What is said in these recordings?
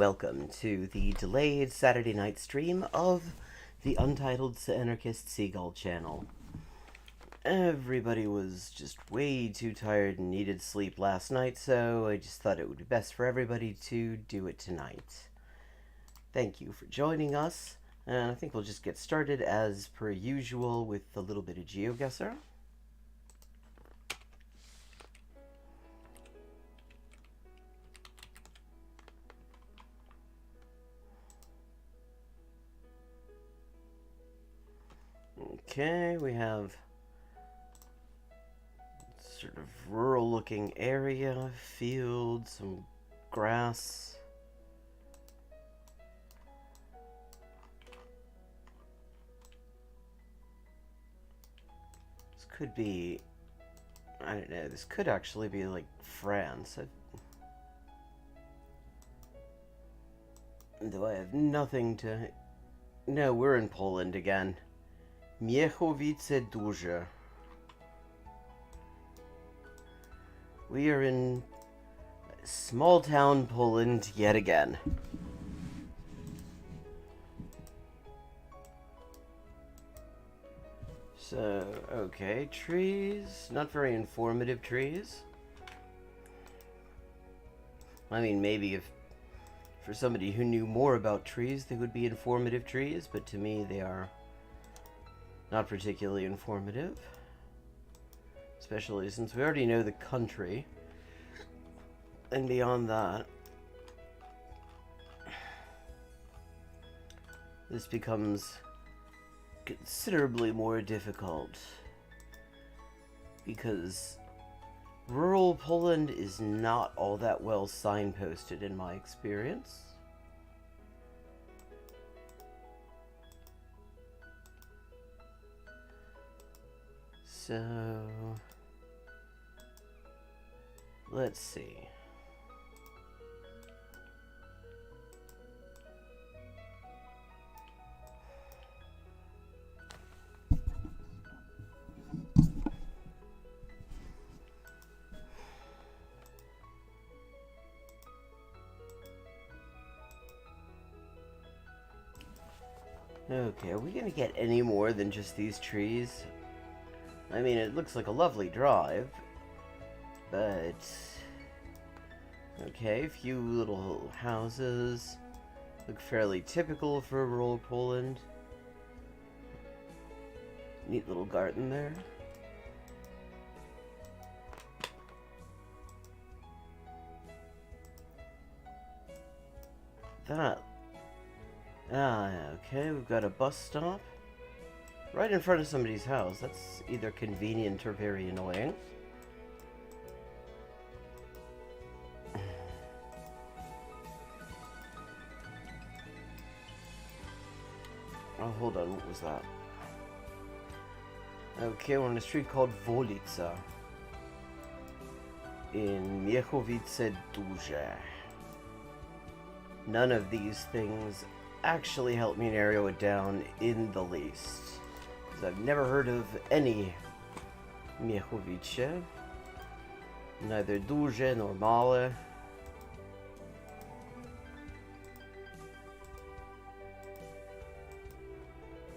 welcome to the delayed Saturday night stream of the Untitled Anarchist Seagull channel. Everybody was just way too tired and needed sleep last night, so I just thought it would be best for everybody to do it tonight. Thank you for joining us, and I think we'll just get started as per usual with a little bit of Geoguessr. Okay, we have sort of rural looking area, fields, some grass. This could be, I don't know, this could actually be like France. Though I have nothing to... No, we're in Poland again. Miechowice Duże. We are in small town Poland yet again. So, okay, trees. Not very informative trees. I mean, maybe if for somebody who knew more about trees, they would be informative trees, but to me they are not particularly informative. Especially since we already know the country. And beyond that, this becomes considerably more difficult because rural Poland is not all that well signposted in my experience. So, let's see. Okay, are we gonna get any more than just these trees? I mean, it looks like a lovely drive, but... Okay, a few little houses. Look fairly typical for rural Poland. Neat little garden there. That... okay, we've got a bus stop. Right in front of somebody's house. That's either convenient or very annoying. Oh, hold on, what was that? Okay, we're on a street called Wolica in Miechowice Duże. None of these things actually help me narrow it down in the least. I've never heard of any Miechowice, neither Duże nor Male.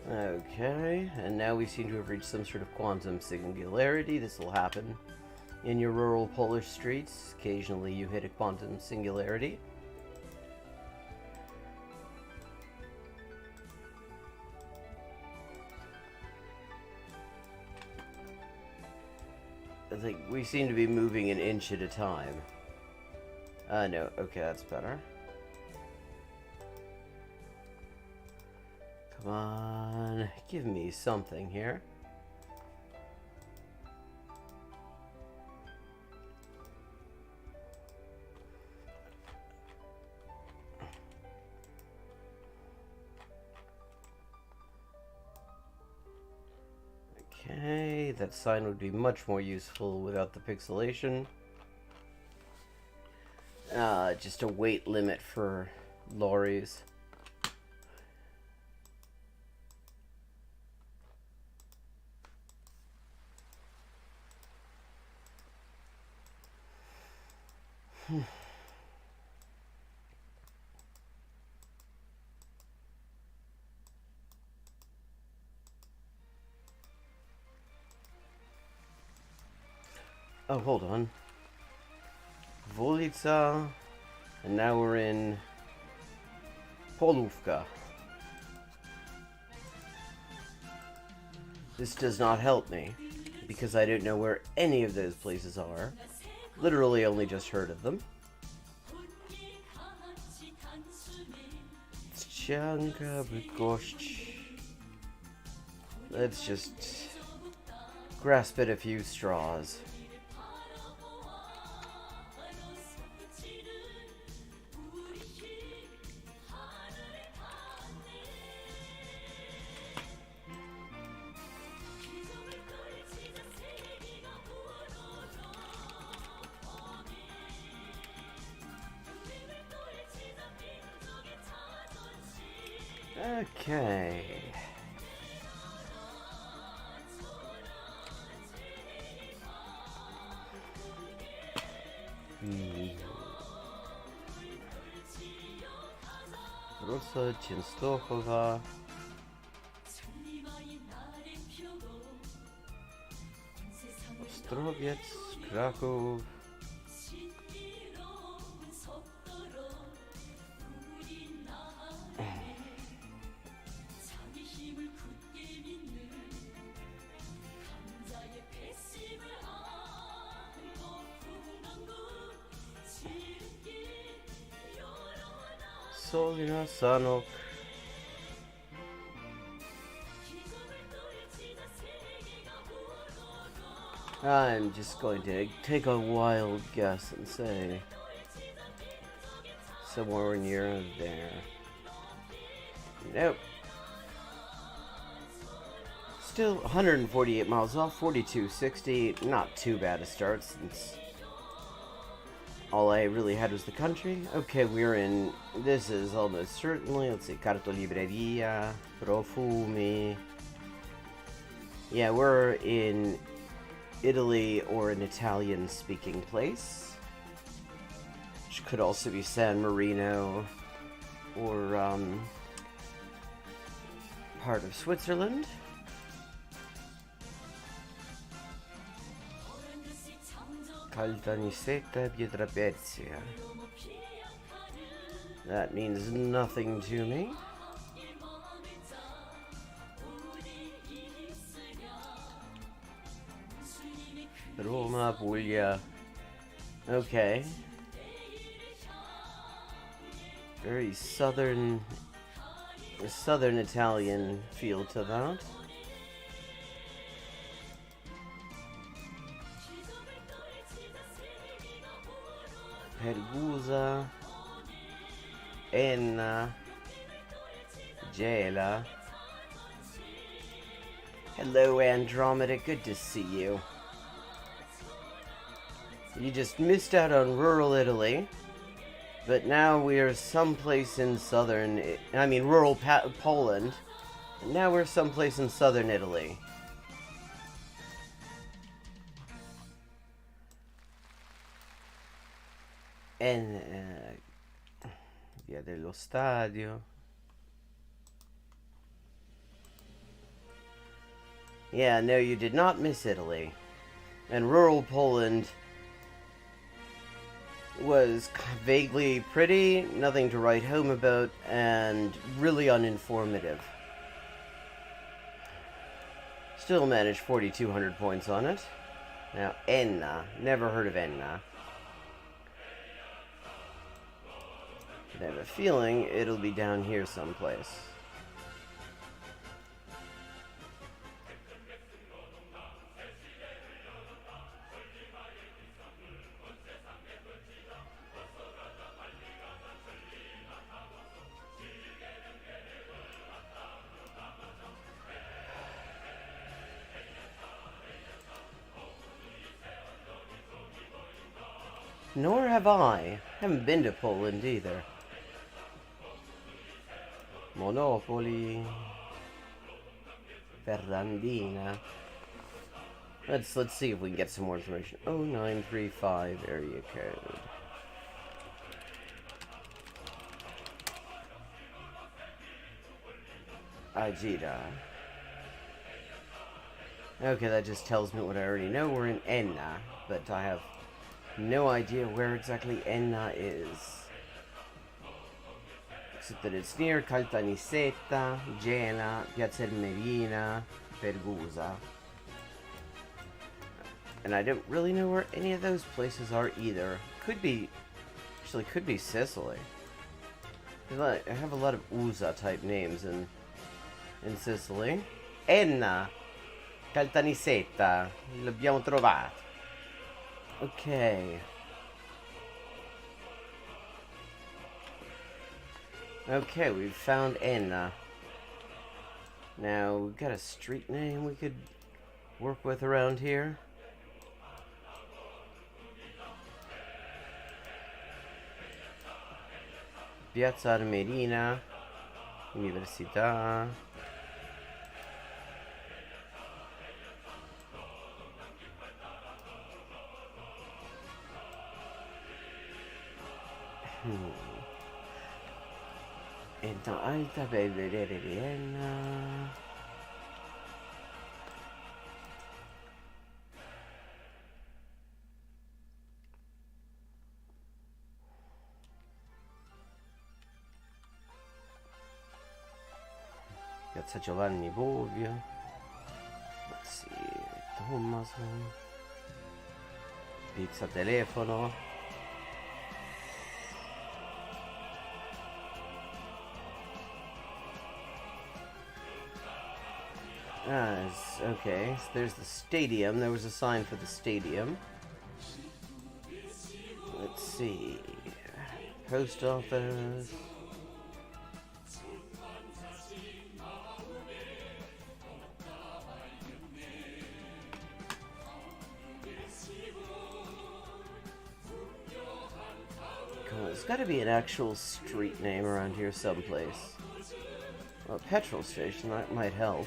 Okay, and now we seem to have reached some sort of quantum singularity. This will happen in your rural Polish streets. Occasionally you hit a quantum singularity. I think we seem to be moving an inch at a time. No, okay, that's better. Come on, give me something here. Okay, that sign would be much more useful without the pixelation. Just a weight limit for lorries. Oh, hold on. Volica. And now we're in Polówka. This does not help me, because I don't know where any of those places are. Literally only just heard of them. Let's just grasp at a few straws. Okay. Rosa, Częstochowa. Ostrowiec, Kraków. Solina, Sanok. I'm just going to take a wild guess and say somewhere near there. Nope. Still 148 miles off, 4260. Not too bad a start since all I really had was the country. Okay, we're in. This is almost certainly. Let's see. Cartolibreria, Profumi. Yeah, we're in Italy or an Italian-speaking place, which could also be San Marino or part of Switzerland. Caltanissetta Pietrapezia. That means nothing to me. Roma, Puglia. Okay. Very southern Italian feel to that. Pergusa, Enna, Gela. Hello, Andromeda. Good to see you. You just missed out on rural Italy, but now we're someplace in rural Poland, and now we're someplace in southern Italy. And Via dello Stadio. Yeah, no, you did not miss Italy. And rural Poland was vaguely pretty, nothing to write home about, and really uninformative. Still managed 4,200 points on it. Now, Enna. Never heard of Enna. But I have a feeling it'll be down here someplace. Nor have I. Haven't been to Poland either. Monopoly. Ferrandina. Let's see if we can get some more information. 0935 area code. Ajita. Okay, that just tells me what I already know. We're in Enna. but I have no idea where exactly Enna is. Except that it's near Caltanissetta, Gela, Piazza Merina, Pergusa. And I don't really know where any of those places are either. Could be Sicily. I have a lot of Usa type names in Sicily. Enna, Caltanissetta, l'abbiamo trovato. Okay. Okay, we've found Enna. Now, we've got a street name we could work with around here. Piazza Armerina, Università. Enna Alta, Belvedere di Enna. Piazza Giovanni Bovio. Let's see, Tommaso. Pizza Telefono. Okay, so there's the stadium. There was a sign for the stadium. Let's see. Post office. There's got to be an actual street name around here someplace. Well, a petrol station, that might help.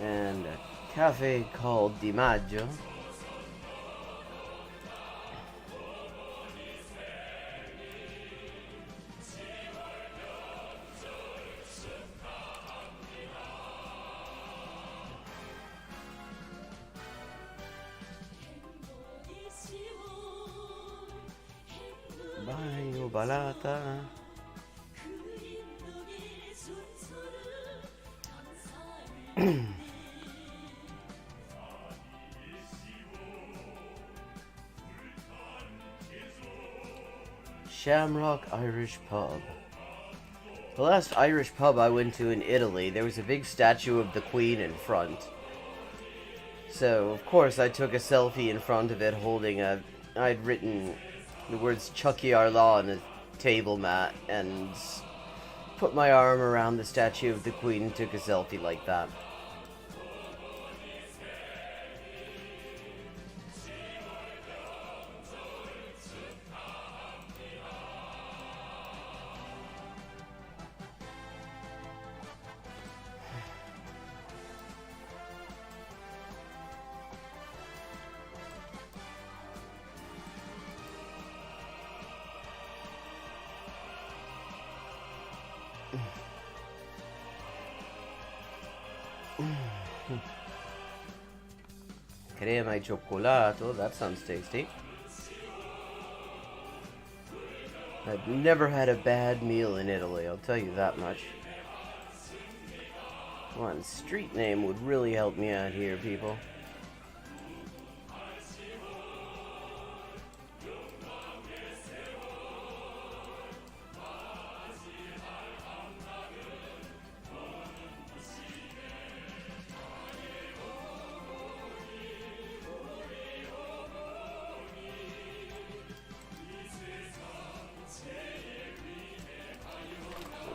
And a cafe called Di Maggio. Bagno Balata. Shamrock Irish Pub. The last Irish pub I went to in Italy, there was a big statue of the Queen in front. So, of course, I took a selfie in front of it holding I'd written the words Chucky Our Law on a table mat and put my arm around the statue of the Queen and took a selfie like that. Crema e cioccolato, that sounds tasty. I've never had a bad meal in Italy, I'll tell you that much. One street name would really help me out here, people.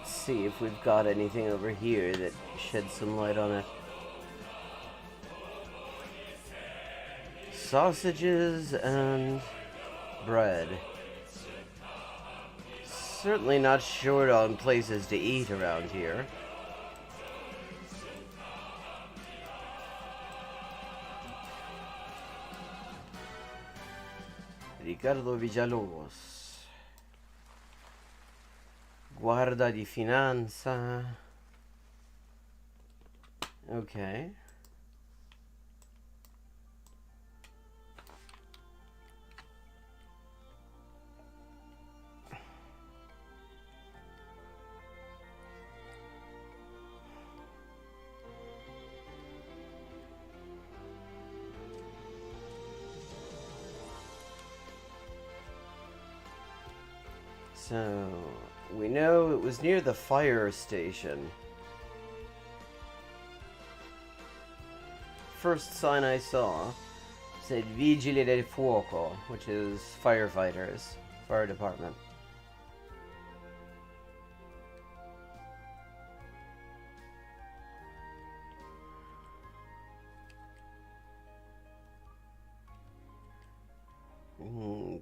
See if we've got anything over here that sheds some light on it. Sausages and bread. Certainly not short on places to eat around here. Ricardo Villalobos. Guarda di finanza. Okay. So, we know it was near the fire station. First sign I saw said Vigili del Fuoco, which is firefighters, fire department.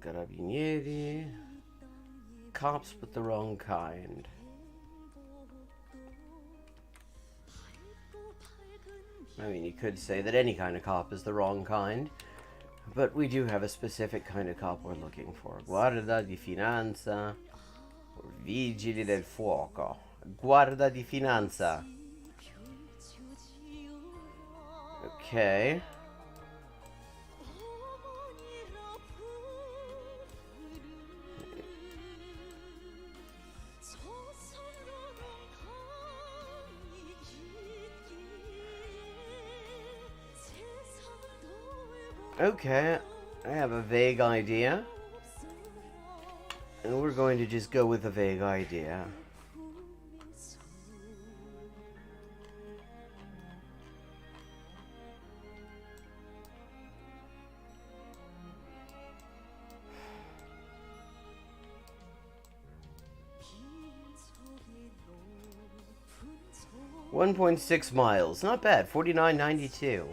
Carabinieri. Cops, but the wrong kind. I mean, you could say that any kind of cop is the wrong kind, but we do have a specific kind of cop we're looking for. Guarda di finanza, or vigili del fuoco. Guarda di finanza. Okay. Okay, I have a vague idea. And we're going to just go with a vague idea. .6 miles. Not bad. 49.92.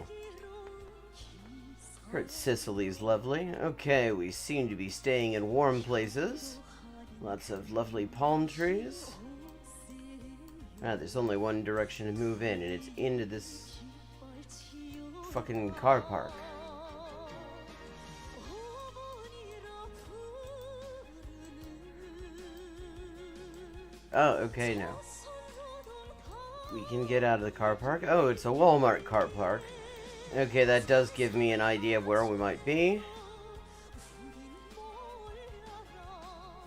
Heard Sicily's lovely. Okay, we seem to be staying in warm places. Lots of lovely palm trees. Ah, there's only one direction to move in, and it's into this fucking car park. Oh, okay, now. We can get out of the car park. Oh, it's a Walmart car park. Okay, that does give me an idea of where we might be.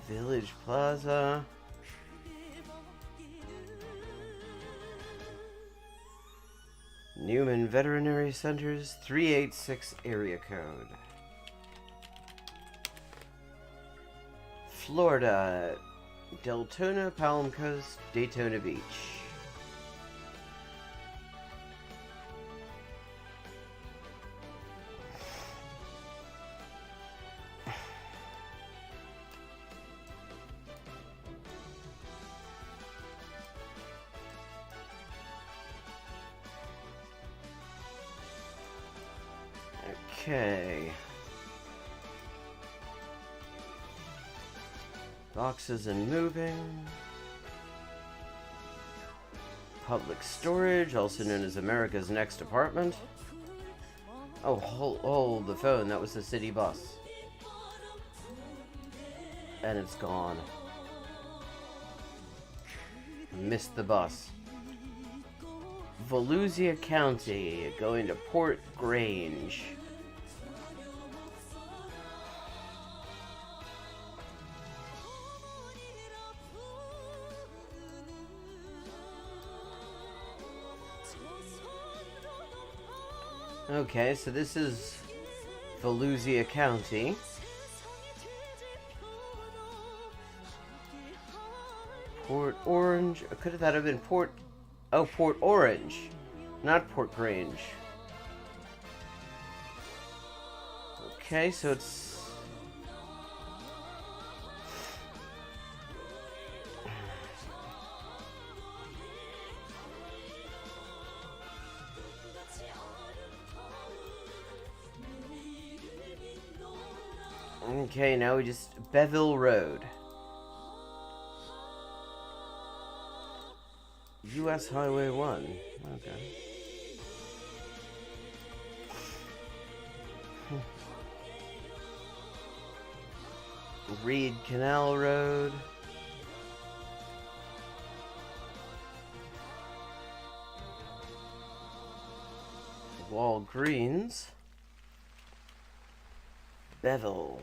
Village Plaza. Newman Veterinary Centers, 386 area code. Florida, Deltona, Palm Coast, Daytona Beach. Okay. Boxes and moving. Public storage, also known as America's Next Apartment. Oh, hold the phone. That was the city bus. And it's gone. Missed the bus. Volusia County, going to Port Grange. Okay, so this is Volusia County. Port Orange. Could that have been Port... Oh, Port Orange. Not Port Grange. Okay, so it's... Okay, now we just... Beville Road. U.S. Highway 1. Okay. Reed Canal Road. Walgreens. Bevel.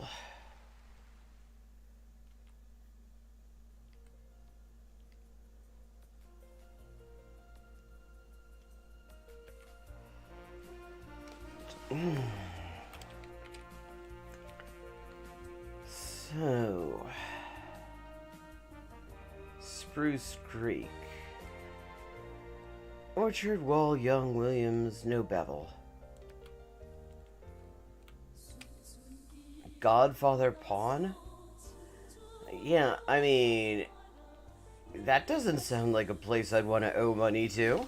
So, Spruce Creek. Orchard Wall, Young, Williams, no Bevel. Godfather Pawn? Yeah, I mean, that doesn't sound like a place I'd want to owe money to.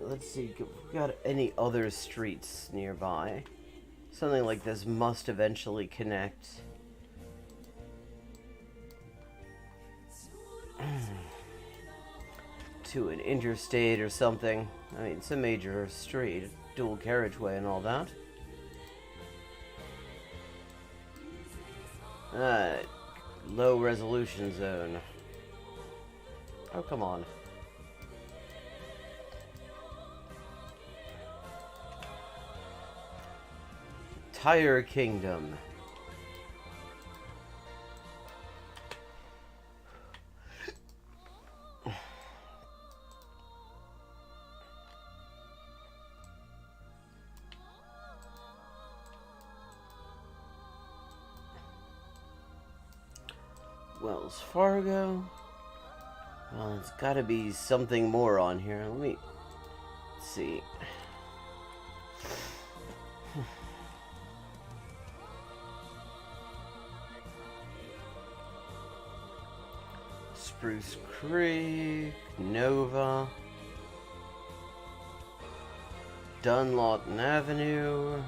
Let's see, if we got any other streets nearby? Something like this must eventually connect. To an interstate or something. I mean, it's a major street, dual carriageway and all that. Low resolution zone. Oh, come on. Tire Kingdom. Wells Fargo. Well, it's gotta be something more on here. Let me see. Spruce Creek, Nova, Dunlawton Avenue,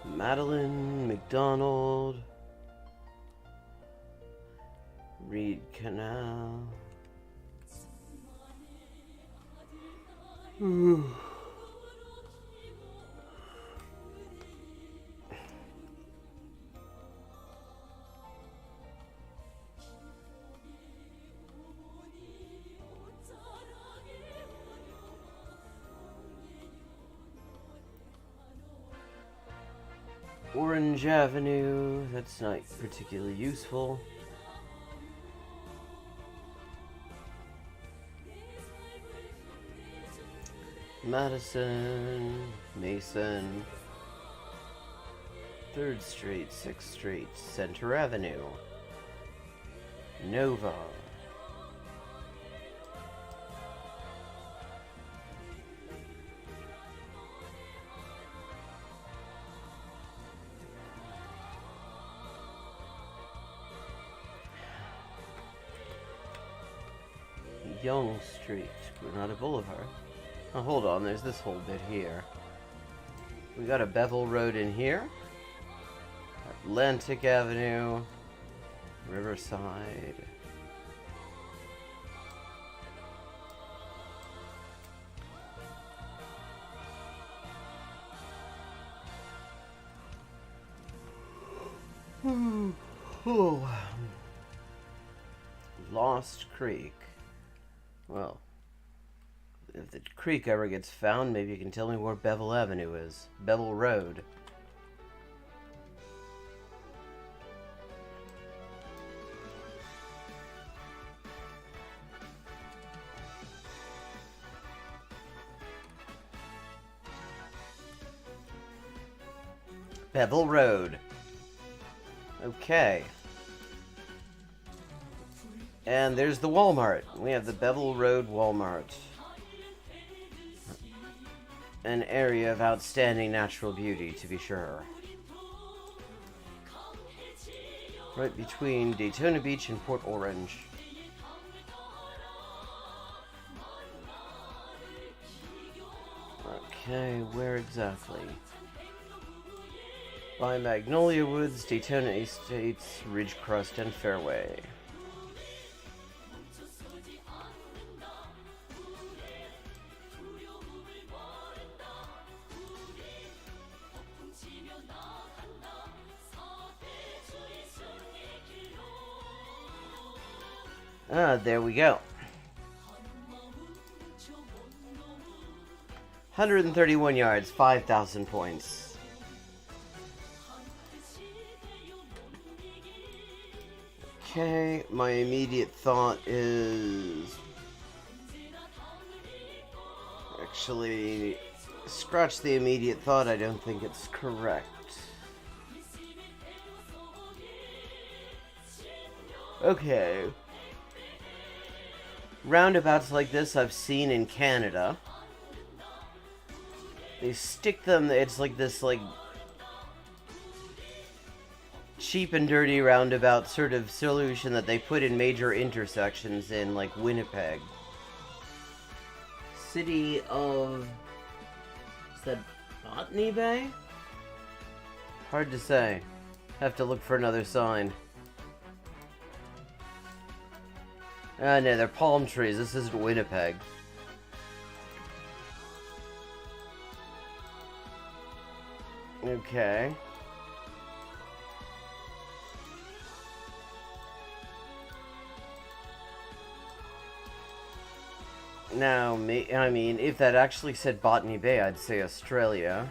Madeline, McDonald, Reed Canal. Orange Avenue, that's not particularly useful. Madison, Mason, 3rd Street, 6th Street, Center Avenue, Nova. Young Street, Granada Boulevard. Oh, hold on, there's this whole bit here. We got a Bevel Road in here. Atlantic Avenue. Riverside. Oh. Lost Creek. Well, if the creek ever gets found, maybe you can tell me where Bevel Avenue is. Bevel Road. Bevel Road. Okay. And there's the Walmart. We have the Bevel Road Walmart. An area of outstanding natural beauty, to be sure. Right between Daytona Beach and Port Orange. Okay, where exactly? By Magnolia Woods, Daytona Estates, Ridgecrest, and Fairway. There we go. 131 yards, 5,000 points. Okay, my immediate thought is... Actually, scratch the immediate thought, I don't think it's correct. Okay. Roundabouts like this I've seen in Canada. They stick them, it's like this, like, cheap and dirty roundabout sort of solution that they put in major intersections in, like, Winnipeg. City of... is that Botany Bay? Hard to say. Have to look for another sign. No, they're palm trees. This isn't Winnipeg. Okay. Now, I mean, if that actually said Botany Bay, I'd say Australia.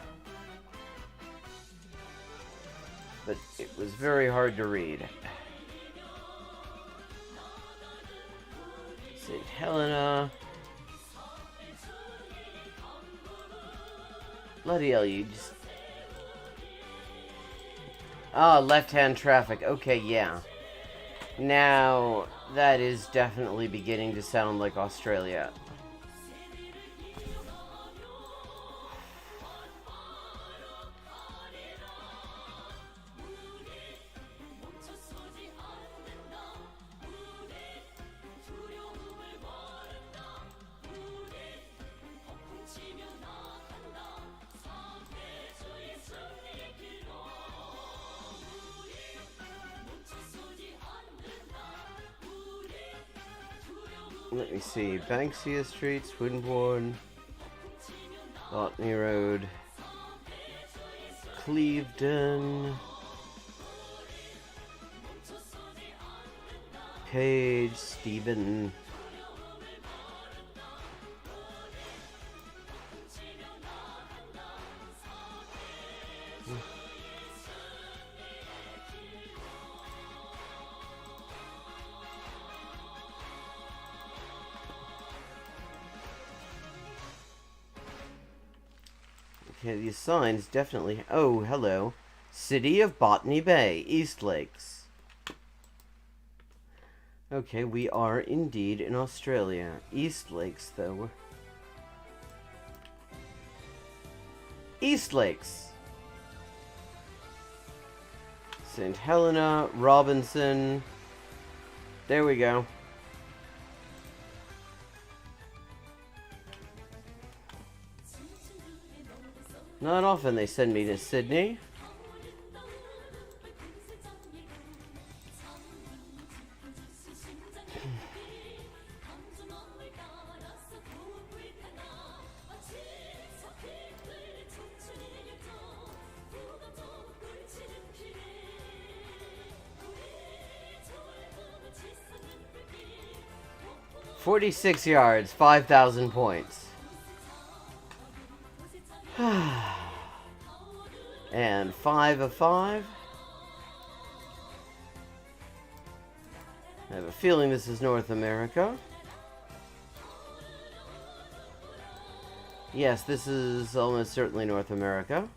But it was very hard to read. St. Helena. Bloody hell, you just... Ah, left-hand traffic. Okay, yeah. Now, that is definitely beginning to sound like Australia. Let me see. Banksia Street, Swinburne, Botany Road, Clevedon, Page, Stephen. Okay, these signs definitely... Oh, hello. City of Botany Bay, East Lakes. Okay, we are indeed in Australia. East Lakes, though. East Lakes. St. Helena, Robinson. There we go. Not often they send me to Sydney. "46 yards, 5,000 points. And 5 of 5. I have a feeling this is North America. Yes, this is almost certainly North America.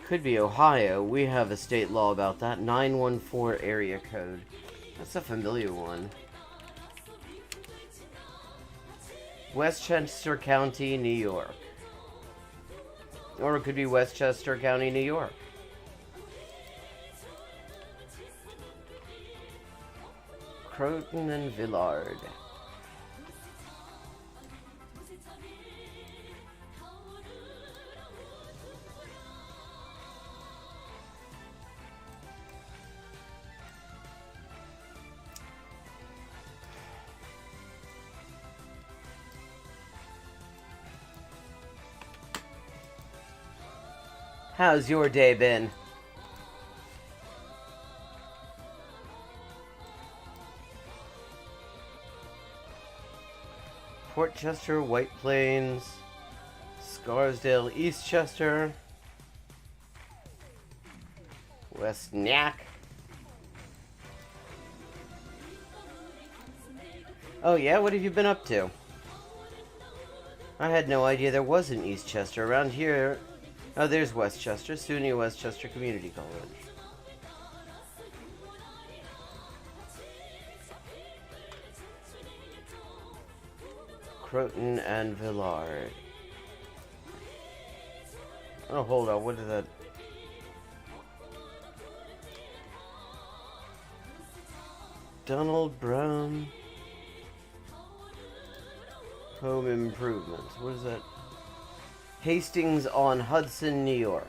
Could be Ohio. We have a state law about that. 914 area code. That's a familiar one. Westchester County, New York. Or it could be Westchester County, New York. Croton and Villard. How's your day been? Portchester, White Plains, Scarsdale, Eastchester, West Nyack. Oh yeah, what have you been up to? I had no idea there was an Eastchester around here. Oh, there's Westchester, SUNY Westchester Community College. Croton and Villard. Oh, hold on, what is that? Donald Brown Home Improvements. What is that? Hastings on Hudson, New York.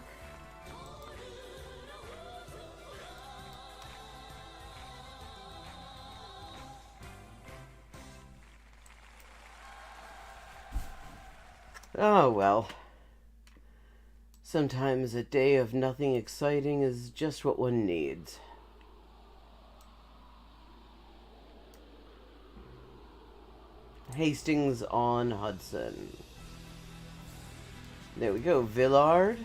Oh well. Sometimes a day of nothing exciting is just what one needs. Hastings on Hudson. There we go, Villard.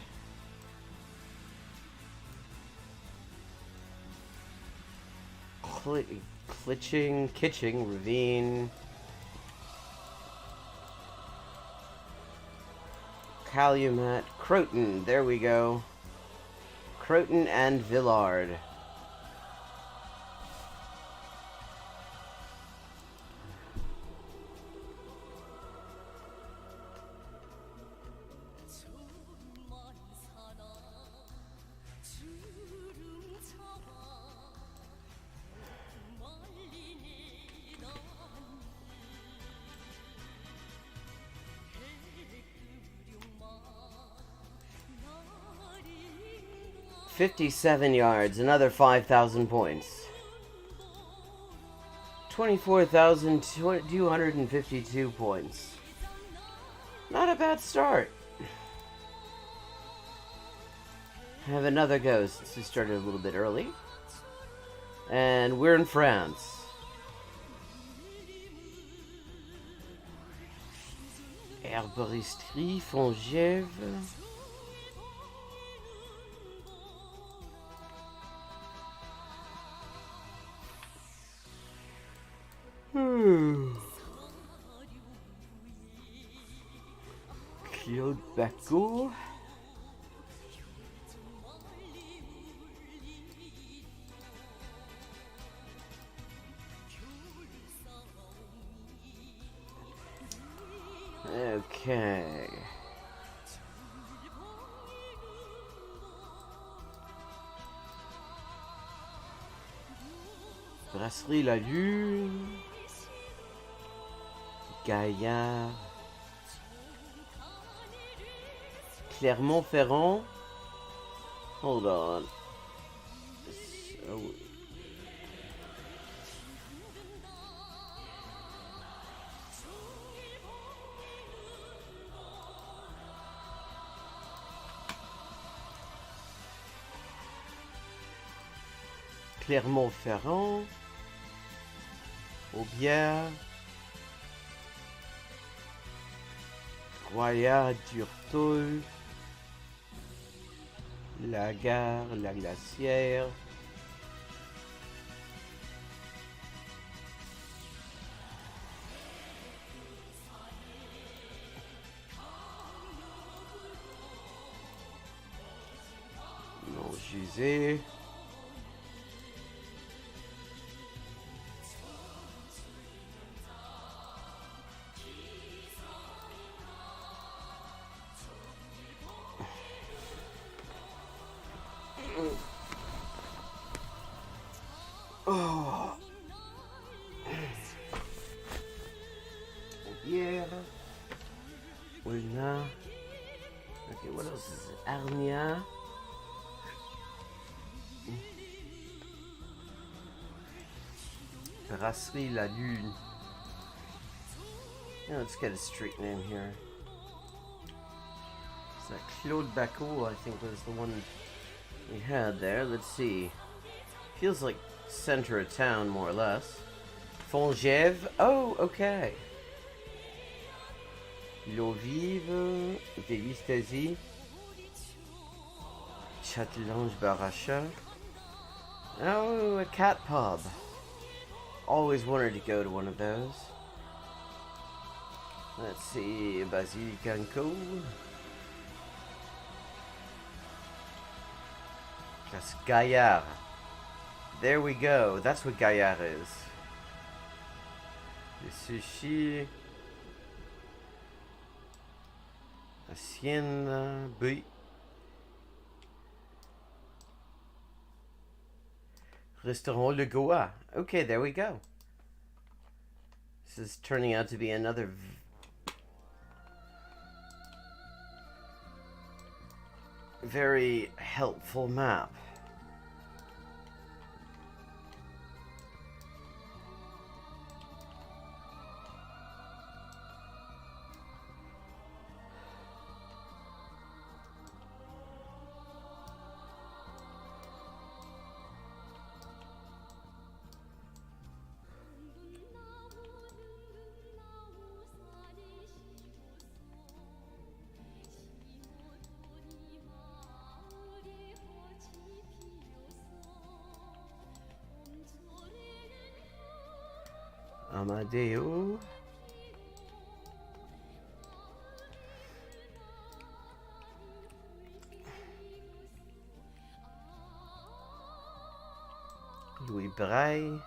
Kitching, Ravine. Calumet, Croton, there we go. Croton and Villard. $57 yards, another 5,000 points. 24,252 points. Not a bad start. Have another go since we started a little bit early. And we're in France. Herboristerie Fongève. Claude Bacot. Okay. Brasserie La Lune. Gaillard. Clermont-Ferrand. Hold on. So, Clermont-Ferrand. Aubière. Royat, Durtol. La Gare, La Glacière. Montgisé. Oh. Yeah. Ulna. Okay, what else is it? Arnia. Brasserie La Lune. Yeah, let's get a street name here. That Claude Bacot, I think, was the one we had there. Let's see. Feels like center of town, more or less. Fongève. Oh, okay. L'eau vive. Vélistasie. Châtelange-Barracha. Oh, a cat pub. Always wanted to go to one of those. Let's see. Basilicanco. That's Gaillard. There we go. That's what Gaillard is. The sushi. Hacienda. Buy. Restaurant Le Goa. Okay, there we go. This is turning out to be another very helpful map. Amadeo. Louis Braille.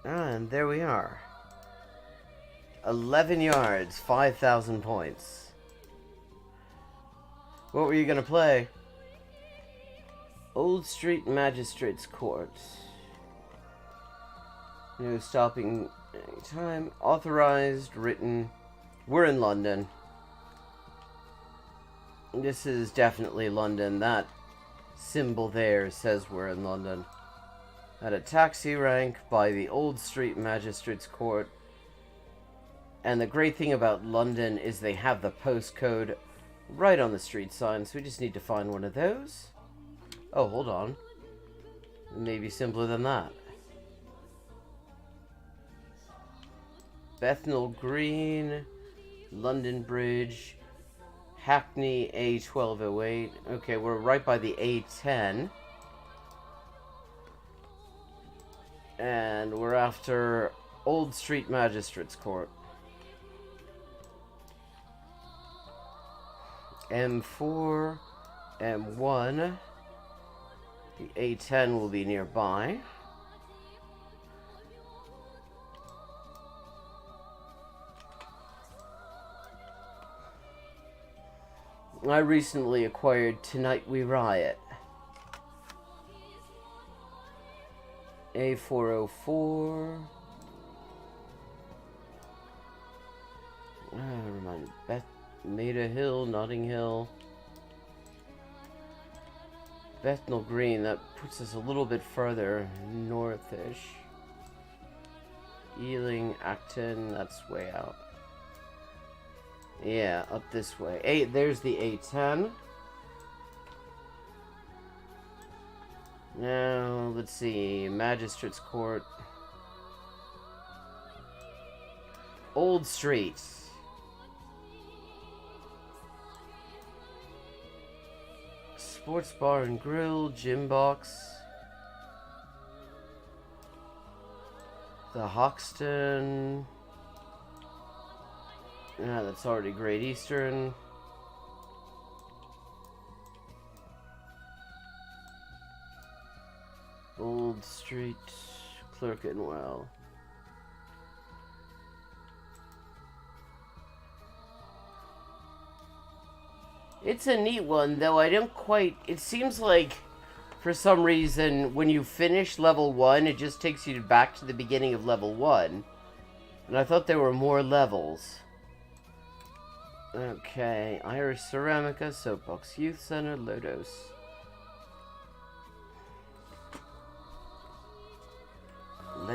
And there we are. 11 yards, 5,000 points. What were you gonna play? Old Street Magistrates Court. No stopping anytime. Authorized, written. We're in London. This is definitely London. That symbol there says we're in London. At a taxi rank by the Old Street Magistrates Court. And the great thing about London is they have the postcode right on the street sign, so we just need to find one of those. Oh, hold on. Maybe simpler than that. Bethnal Green, London Bridge, Hackney A1208. Okay, we're right by the A10. And we're after Old Street Magistrates Court. M4, M1. The A10 will be nearby. I recently acquired Tonight We Riot. A404. Remind Maida Hill, Notting Hill. Bethnal Green, that puts us a little bit further northish. Ealing, Acton, that's way out. Yeah, up this way. There's the A10. Now, let's see. Magistrates Court. Old Street. Sports Bar and Grill, Gym Box. The Hoxton. Yeah, that's already Great Eastern. Old Street, Clerkenwell. It's a neat one, though I don't quite... It seems like, for some reason, when you finish level 1, it just takes you back to the beginning of level 1. And I thought there were more levels. Okay, Irish Ceramica, Soapbox Youth Center, Lodos.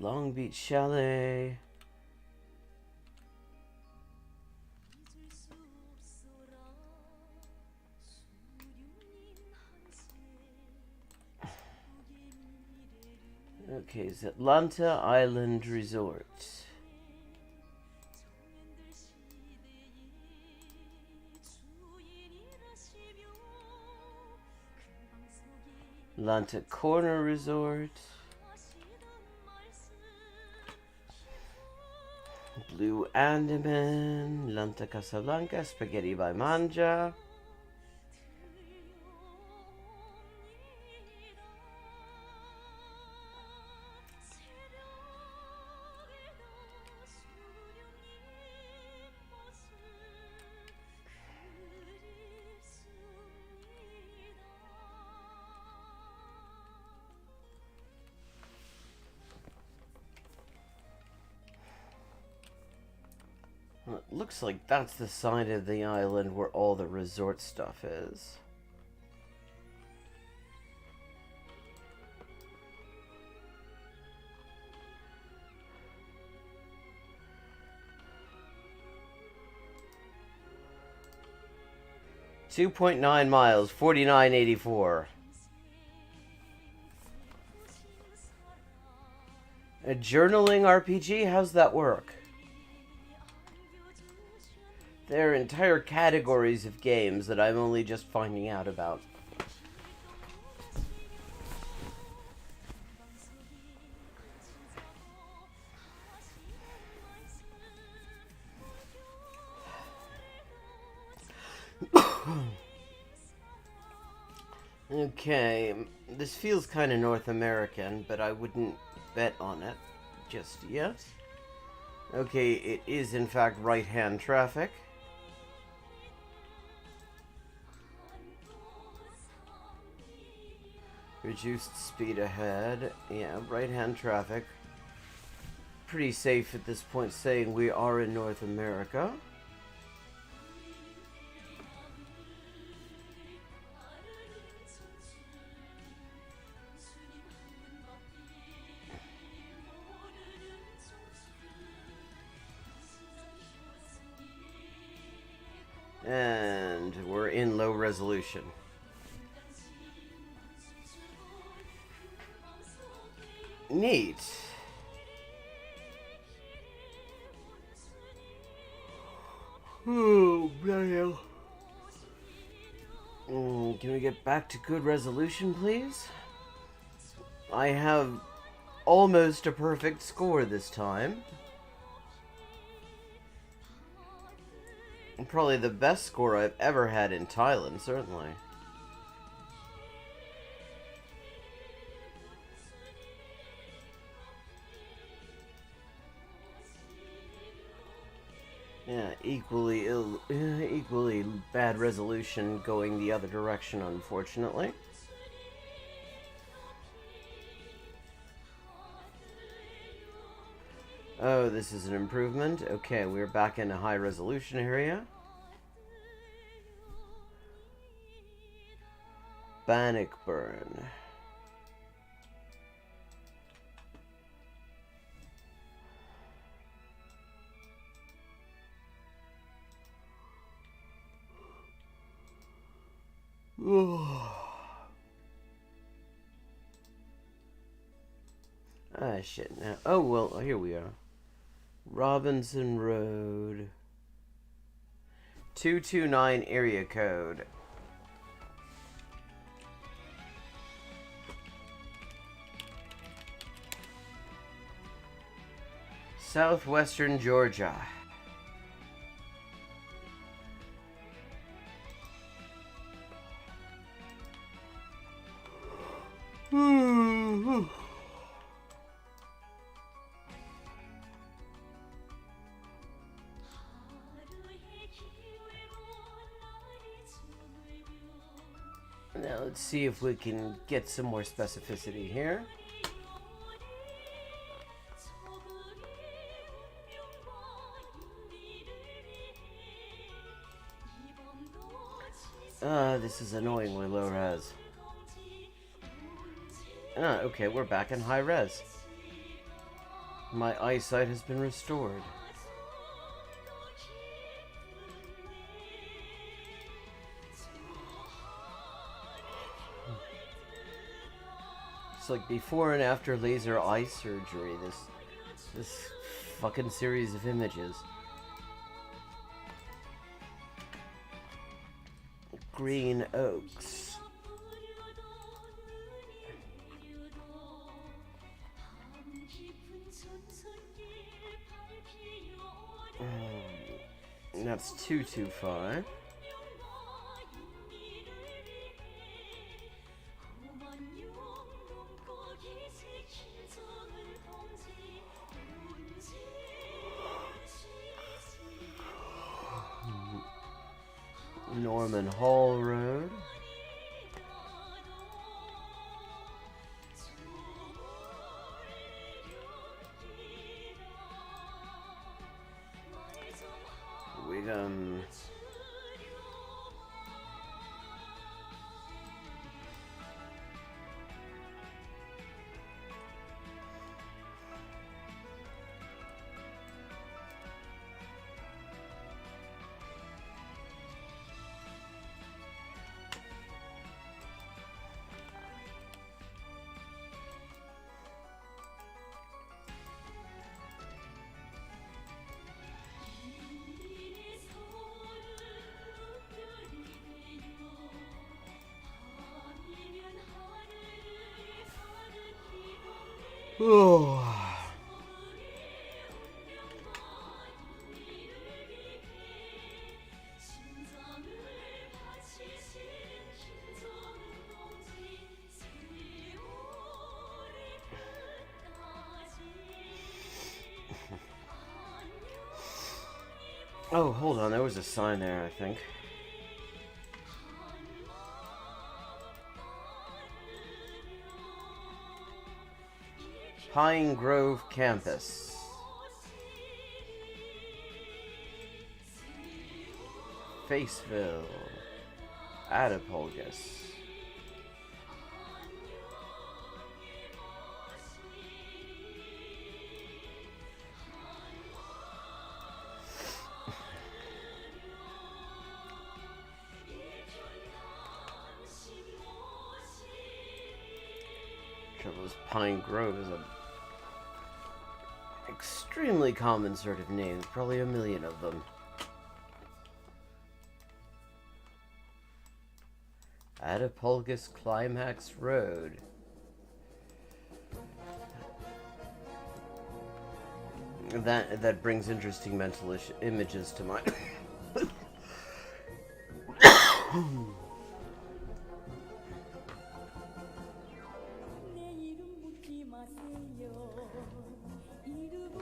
Long Beach Chalet. Okay, it's Atlanta Island Resort. Atlanta Corner Resort. Blue Andaman. Atlanta Casablanca. Spaghetti by Manja. Well, it looks like that's the side of the island where all the resort stuff is. .9 miles, 49.84. A journaling RPG? How's that work? There are entire categories of games that I'm only just finding out about. Okay, this feels kind of North American, but I wouldn't bet on it just yet. Okay, it is in fact right-hand traffic. Reduced speed ahead. Yeah, right-hand traffic. Pretty safe at this point saying we are in North America. And we're in low resolution. Neat. Oh, bloody hell. Can we get back to good resolution, please? I have almost a perfect score this time. Probably the best score I've ever had in Thailand, certainly. Yeah, equally bad resolution going the other direction, unfortunately. Oh, this is an improvement. Okay, we're back in a high resolution area. Bannockburn. Ah, shit. Now, oh, well, here we are. Robinson Road. 229 area code. Southwestern Georgia. Now let's see if we can get some more specificity here. This is annoyingly low res. Okay, we're back in high res. My eyesight has been restored. It's like before and after laser eye surgery, this fucking series of images. Green Oaks. That's 225. Norman Hall Road. Wiggum. Oh. Oh, hold on. There was a sign there, I think. Pine Grove Campus. Faceville. Adipolgus. Trouble is, Pine Grove is a extremely common sort of name. There's probably a million of them. Adipolgus Climax Road. That brings interesting mental images to mind.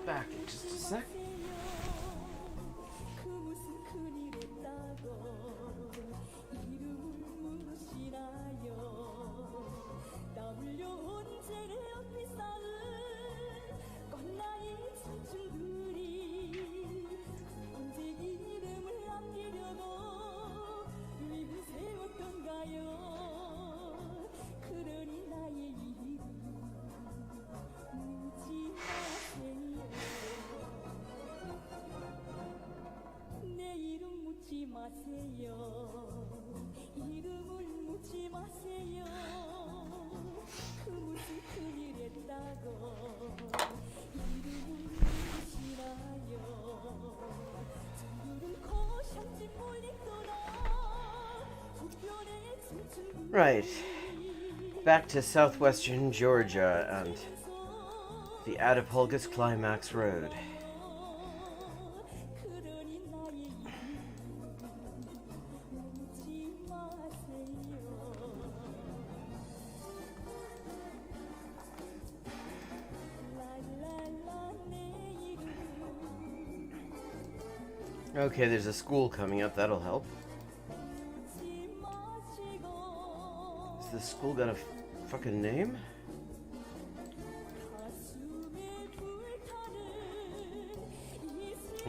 Back in just a sec. Right. Back to southwestern Georgia and the Adipolgus Climax Road. Okay, there's a school coming up, that'll help. Has this school got a fucking name?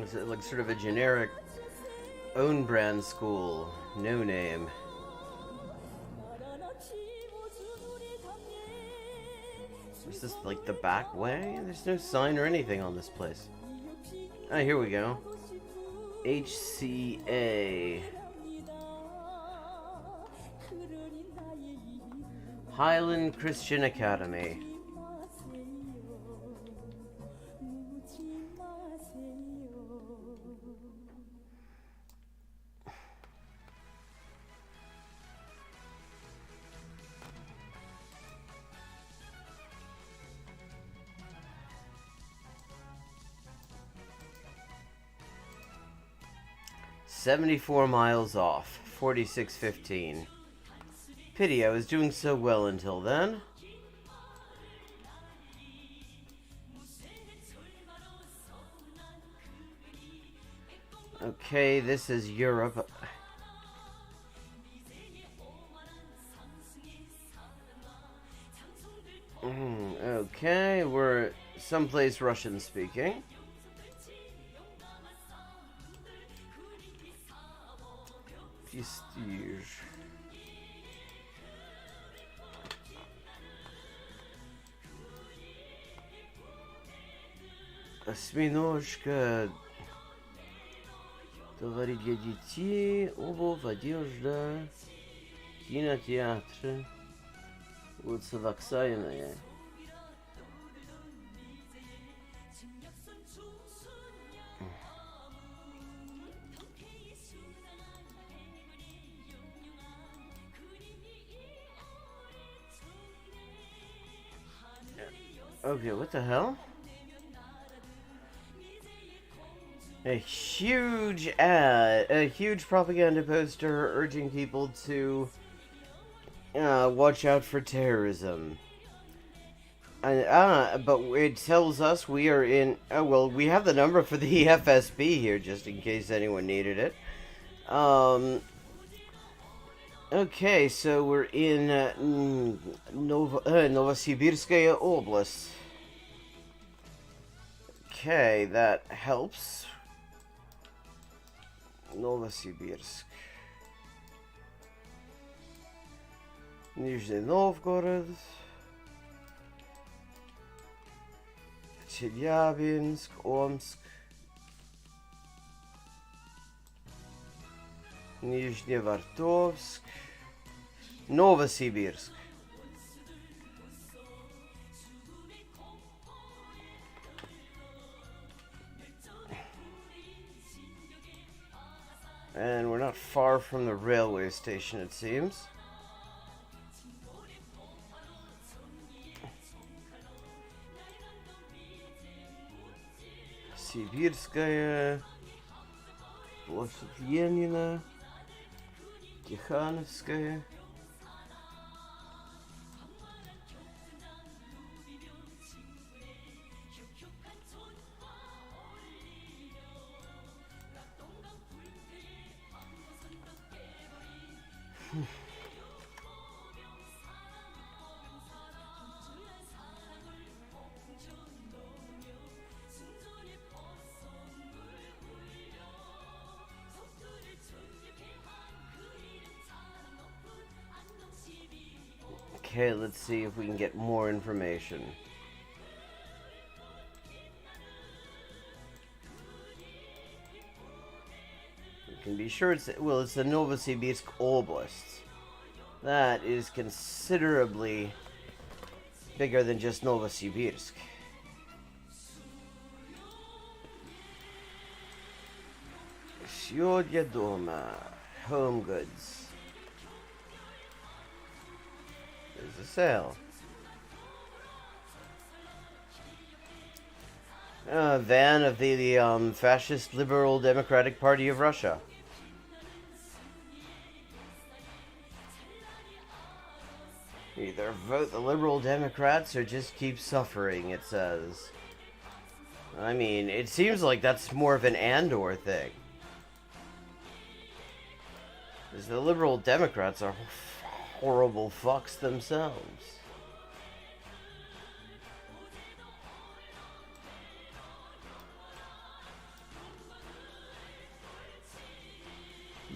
Is it like sort of a generic own brand school? No name. Is this like the back way? There's no sign or anything on this place. Ah, here we go. HCA. Highland Christian Academy. "74 miles off, 46:15. Pity I was doing so well until then." Okay, this is Europe. Okay, we're someplace Russian speaking. Prestige. Осьминожка. Товары для детей, обувь, одежда, кинотеатр. Улица Воксайная. Okay, what the hell? A huge ad, a huge propaganda poster urging people to watch out for terrorism. But it tells us we are in. Oh well, we have the number for the FSB here, just in case anyone needed it. Okay, so we're in Novosibirskaya Oblast. Okay, that helps. Новосибирск. Нижний Новгород. Челябинск, Омск. Нижневартовск. Новосибирск. And we're not far from the railway station, it seems. Сибирская, площадь Ленина, Тихановская. Okay, let's see if we can get more information. We can be sure it's the Novosibirsk Oblast. That is considerably bigger than just Novosibirsk. Всё для дома. Home goods. There's a sale. Van of the Fascist Liberal Democratic Party of Russia. Either vote the Liberal Democrats or just keep suffering, it says. I mean, it seems like that's more of an and/or thing. Because the Liberal Democrats are horrible fucks themselves.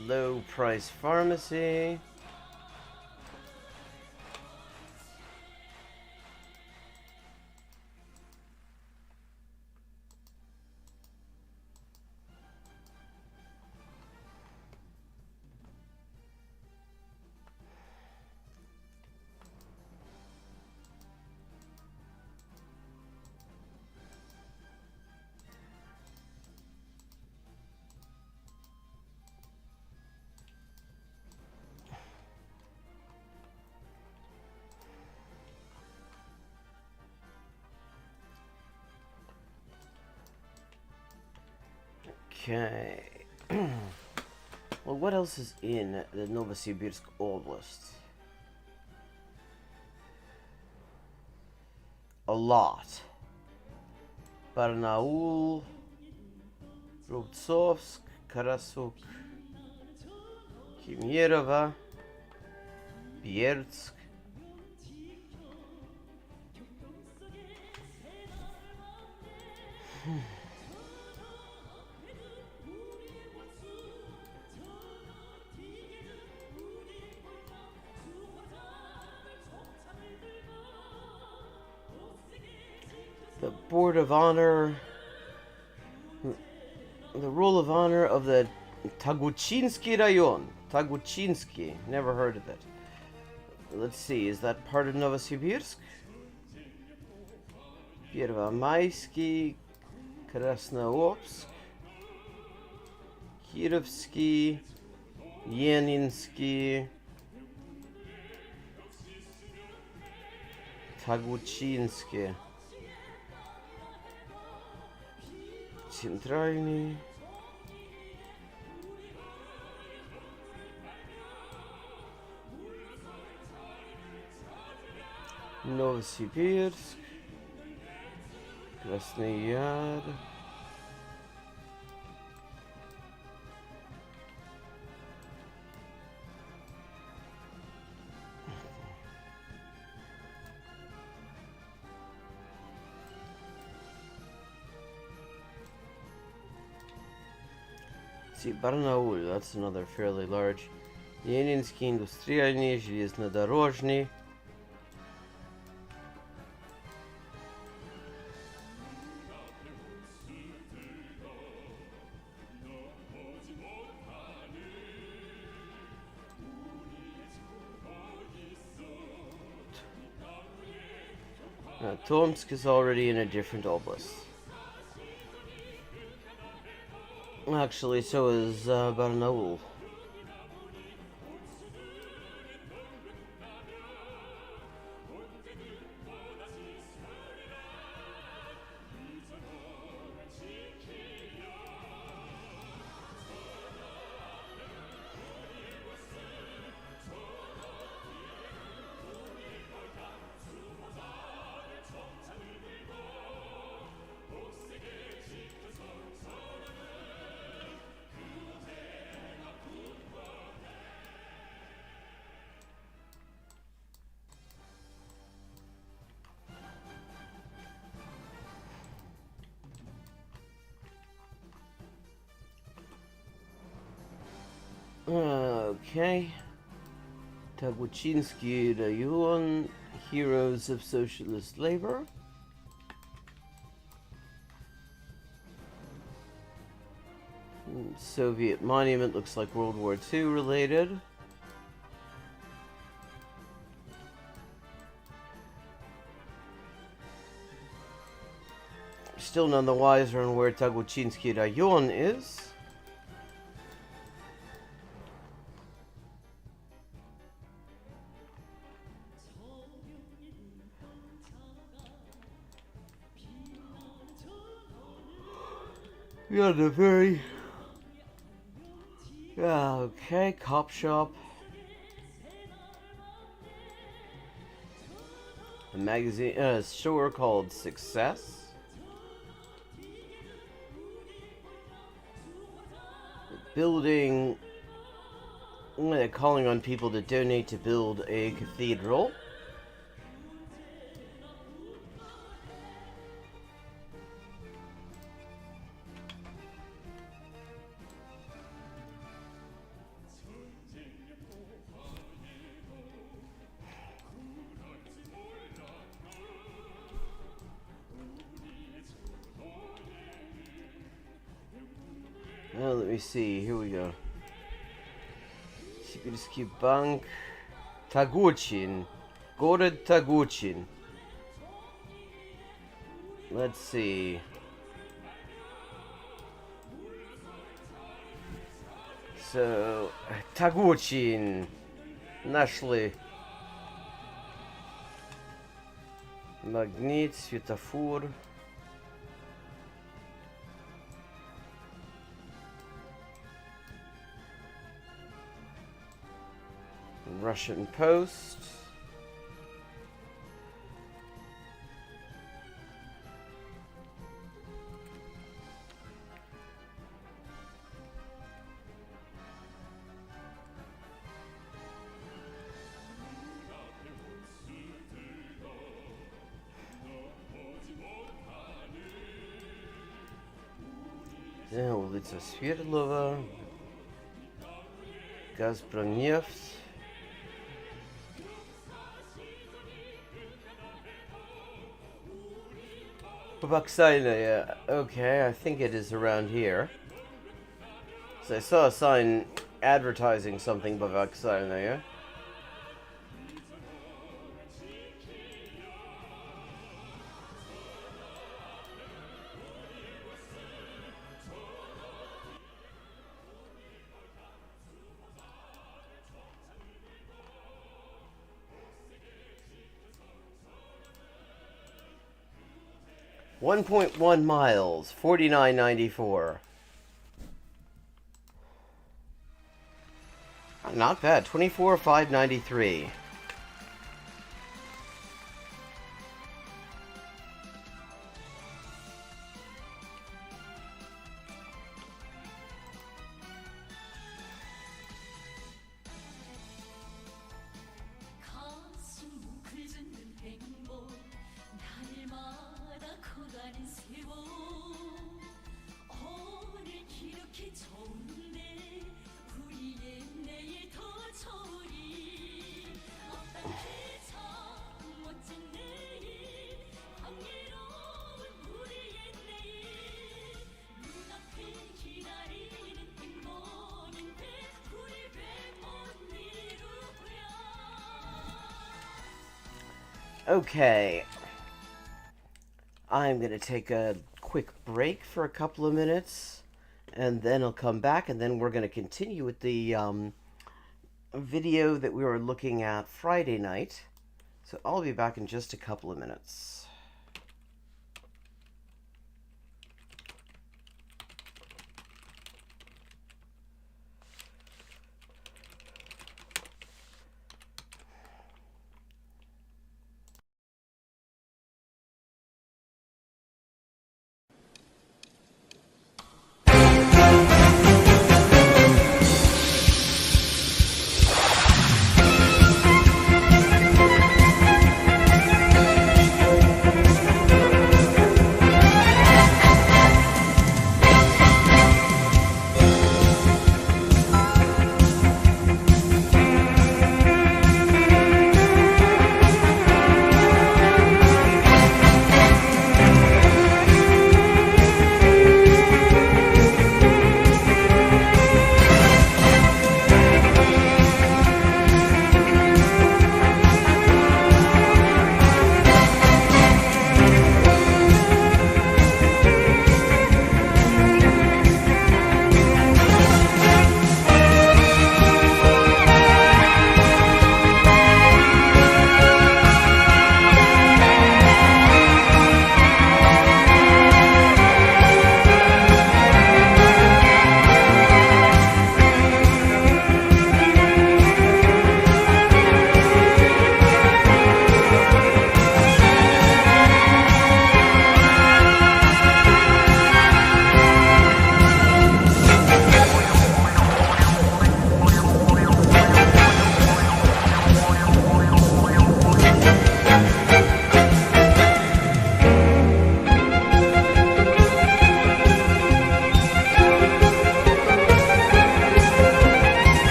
Low price pharmacy. Okay. Well, what else is in the Novosibirsk Oblast? A lot. Barnaul, Rubtsovsk, Karasuk, Kemerovo, Biersk. The Board of Honor, the Rule of Honor of the Taguchinsky Rayon. Taguchinsky, never heard of it. Let's see, is that part of Novosibirsk? Первомайский, Krasnoyarsk, Kirovsky, Yeninsky, Taguchinsky. Центральный. Новосибирск. Красный Яр. See, Barnaul, that's another fairly large. Ленинский, индустриальный, железнодорожный. Tomsk is already in a different oblast. Actually, so is Barnaul. Okay. Taguchinsky Rayon, Heroes of Socialist Labor. Soviet monument, looks like World War II related. Still none the wiser on where Taguchinsky Rayon is. Got a very... okay, cop shop. A magazine, a store called Success. A building, they're calling on people to donate to build a cathedral. Let me see, here we go. Sibirский Bank. Taguchin. Город Taguchin. Let's see. So, Taguchin. Нашли. Магнит, светофор. Russian Post. Ulica Sverdlova, Gazprom-Neft. Babaksaya, okay, I think it is around here. So I saw a sign advertising something Babaksaya. .1 miles, 49.94. Not bad, 24,593. Okay, I'm going to take a quick break for a couple of minutes, and then I'll come back, and then we're going to continue with the video that we were looking at Friday night. So I'll be back in just a couple of minutes.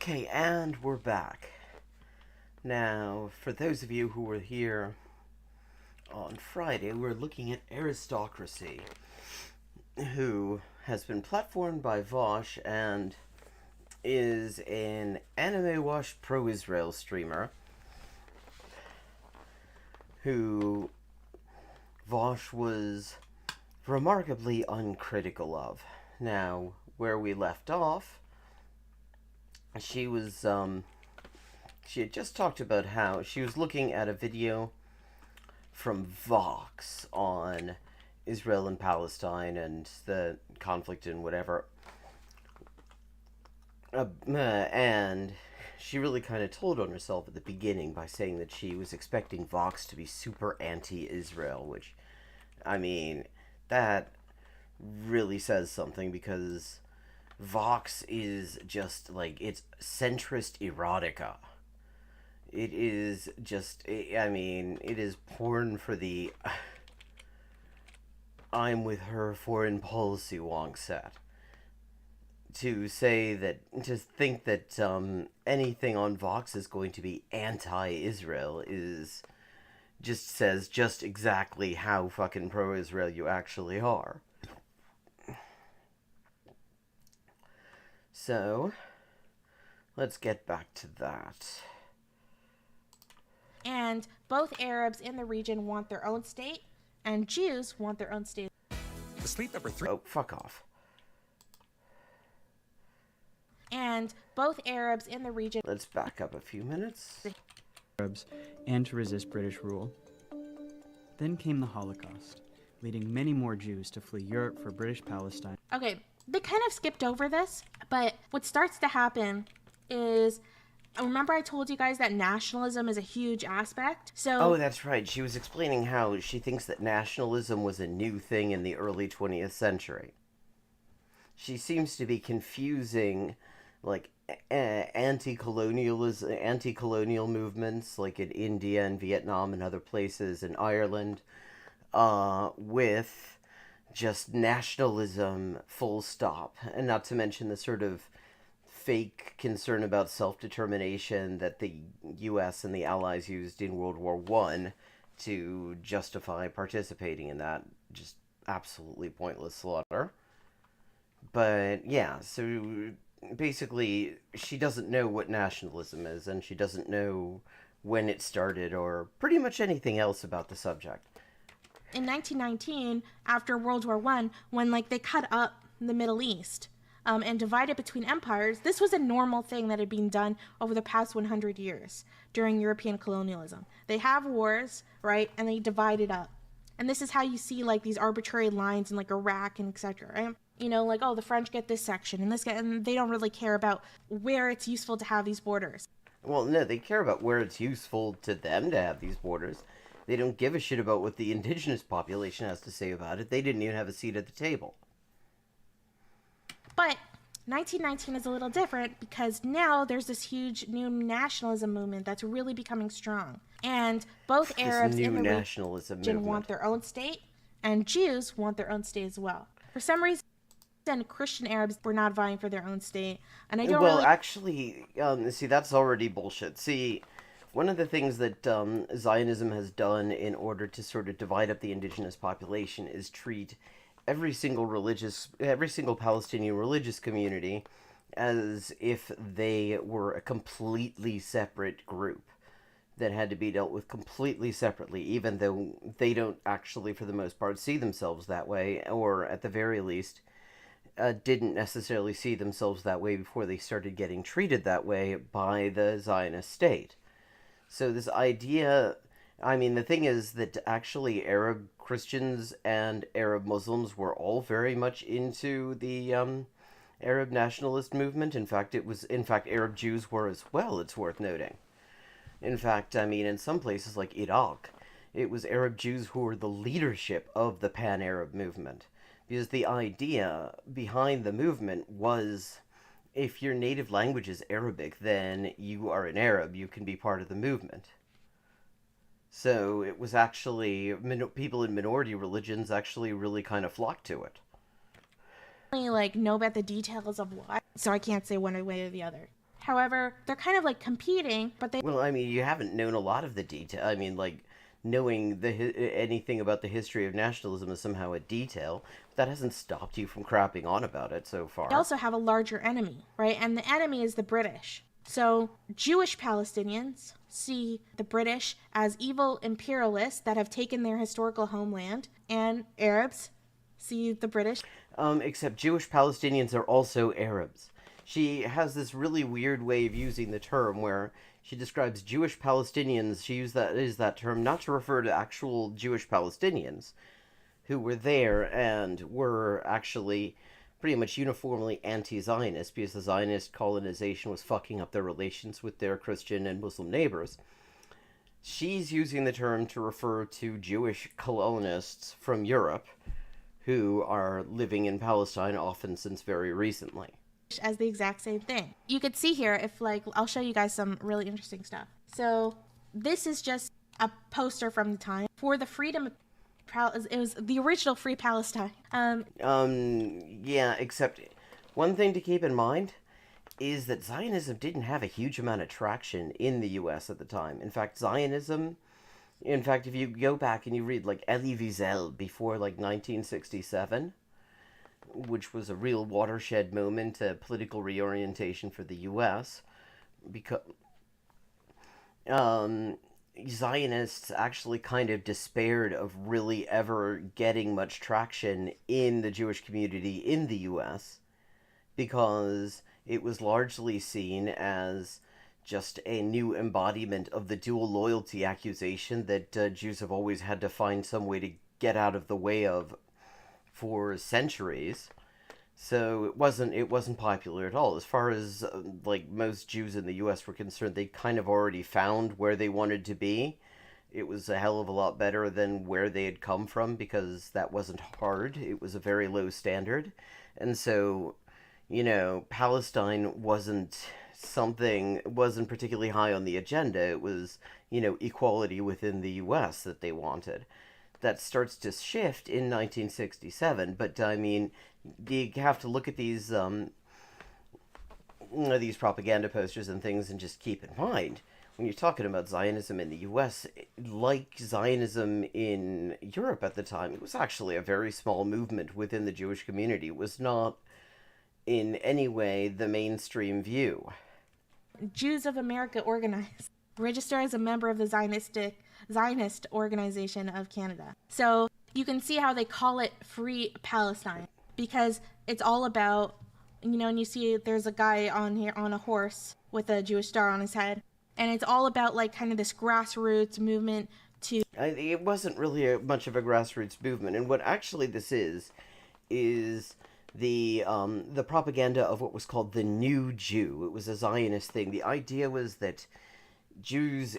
Okay, and we're back. Now, for those of you who were here on Friday, we're looking at Aristocracy, who has been platformed by Vosh and is an anime wash pro-Israel streamer who Vosh was remarkably uncritical of. Now, where we left off, she had just talked about how she was looking at a video from Vox on Israel and Palestine and the conflict and whatever. And she really kind of told on herself at the beginning by saying that she was expecting Vox to be super anti-Israel, which, I mean, that really says something, because Vox is just, like, it's centrist erotica. It is just, I mean, it is porn for the I'm with her foreign policy wonk set. To say that, to think that anything on Vox is going to be anti-Israel is just says just exactly how fucking pro-Israel you actually are. So, let's get back to that. And both Arabs in the region want their own state, and Jews want their own state. Sleep number 3. Oh, fuck off. And both Arabs in the region... Let's back up a few minutes. Arabs and to resist British rule. Then came the Holocaust, leading many more Jews to flee Europe for British Palestine. Okay, they kind of skipped over this, but what starts to happen is... Remember I told you guys that nationalism is a huge aspect? Oh, that's right. She was explaining how she thinks that nationalism was a new thing in the early 20th century. She seems to be confusing, like, anti-colonial movements, like in India and Vietnam and other places, in Ireland, with just nationalism full stop. And not to mention the sort of fake concern about self-determination that the U.S. and the Allies used in World War I to justify participating in that just absolutely pointless slaughter. But yeah, so basically she doesn't know what nationalism is, and she doesn't know when it started or pretty much anything else about the subject. In 1919, after World War I, when they cut up the Middle East, and divided between empires, this was a normal thing that had been done over the past 100 years during European colonialism. They have wars, right, and they divide it up. And this is how you see, these arbitrary lines in, Iraq and etc., right? You know, the French get this section, and they don't really care about where it's useful to have these borders. Well, no, they care about where it's useful to them to have these borders. They don't give a shit about what the indigenous population has to say about it. They didn't even have a seat at the table. But 1919 is a little different, because now there's this huge new nationalism movement that's really becoming strong. And both Arabs in the region want their own state, and Jews want their own state as well. For some reason, Christian Arabs were not vying for their own state. And I don't actually, see, that's already bullshit. See, one of the things that Zionism has done in order to sort of divide up the indigenous population is treat every single Palestinian religious community as if they were a completely separate group that had to be dealt with completely separately, even though they don't actually, for the most part, see themselves that way, or at the very least, didn't necessarily see themselves that way before they started getting treated that way by the Zionist state. So this idea... I mean, the thing is that actually Arab Christians and Arab Muslims were all very much into the Arab nationalist movement. In fact, Arab Jews were as well, it's worth noting. In fact, I mean, in some places like Iraq, it was Arab Jews who were the leadership of the pan-Arab movement. Because the idea behind the movement was, if your native language is Arabic, then you are an Arab, you can be part of the movement. So it was actually, people in minority religions actually really kind of flocked to it. Know about the details of why, so I can't say one way or the other. However, they're kind of like competing, but they Well, I mean, you haven't known a lot of the detail. I mean, like, knowing anything about the history of nationalism is somehow a detail. That hasn't stopped you from crapping on about it so far. also have a larger enemy, right? And the enemy is the British. So Jewish Palestinians see the British as evil imperialists that have taken their historical homeland, and Arabs see the British. Except Jewish Palestinians are also Arabs. She has this really weird way of using the term where she describes Jewish Palestinians. She used that term not to refer to actual Jewish Palestinians who were there and were actually pretty much uniformly anti-Zionist because the Zionist colonization was fucking up their relations with their Christian and Muslim neighbors. She's using the term to refer to Jewish colonists from Europe who are living in Palestine often since very recently. As the exact same thing. You could see here if like I'll show you guys some really interesting stuff. So this is just a poster from the time for the freedom of it was the original Free Palestine. Yeah, except one thing to keep in mind is that Zionism didn't have a huge amount of traction in the US at the time. In fact, if you go back and you read like Elie Wiesel before like 1967, which was a real watershed moment, a political reorientation for the US, because Zionists actually kind of despaired of really ever getting much traction in the Jewish community in the US because it was largely seen as just a new embodiment of the dual loyalty accusation that Jews have always had to find some way to get out of the way of for centuries. So it wasn't popular at all. As far as like most Jews in the US were concerned, they kind of already found where they wanted to be. It was a hell of a lot better than where they had come from because that wasn't hard. It was a very low standard. And so, Palestine wasn't particularly high on the agenda. It was, equality within the US that they wanted. That starts to shift in 1967, but I mean, you have to look at these propaganda posters and things and just keep in mind when you're talking about Zionism in the US, like Zionism in Europe at the time, it was actually a very small movement within the Jewish community. It was not in any way the mainstream view. Jews of America organized, register as a member of the Zionist Organization of Canada. So you can see how they call it Free Palestine because it's all about, and you see there's a guy on here on a horse with a Jewish star on his head, and it's all about like kind of this grassroots movement to. It wasn't really much of a grassroots movement, and what actually this is the propaganda of what was called the New Jew. It was a Zionist thing. The idea was that Jews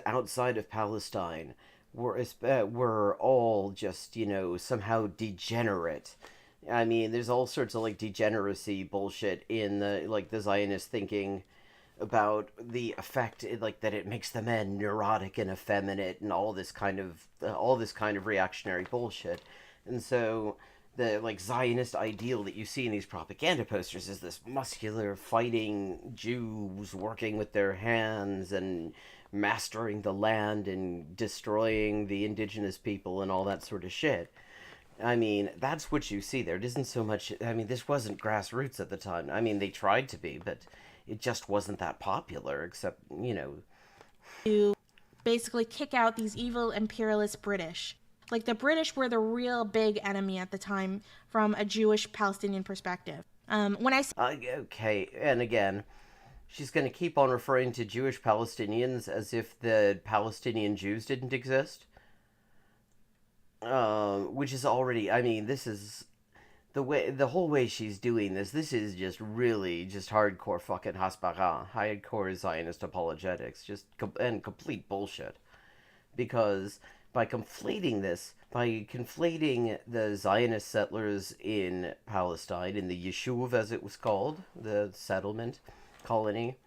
outside of Palestine were all just, somehow degenerate. I mean, there's all sorts of like degeneracy bullshit in the Zionist thinking about the effect that it makes the men neurotic and effeminate and all this kind of reactionary bullshit. And so the Zionist ideal that you see in these propaganda posters is this muscular fighting Jews working with their hands and mastering the land and destroying the indigenous people and all that sort of shit. I mean, that's what you see there. It isn't so much, this wasn't grassroots at the time. I mean, they tried to be, but it just wasn't that popular, except, to basically kick out these evil imperialist British. Like, the British were the real big enemy at the time from a Jewish Palestinian perspective. Okay, and again, she's going to keep on referring to Jewish Palestinians as if the Palestinian Jews didn't exist. Which is already, this is the whole way she's doing this. This is just really just hardcore fucking hasbara, hardcore Zionist apologetics, and complete bullshit. Because by conflating the Zionist settlers in Palestine, in the Yishuv as it was called, the settlement colony,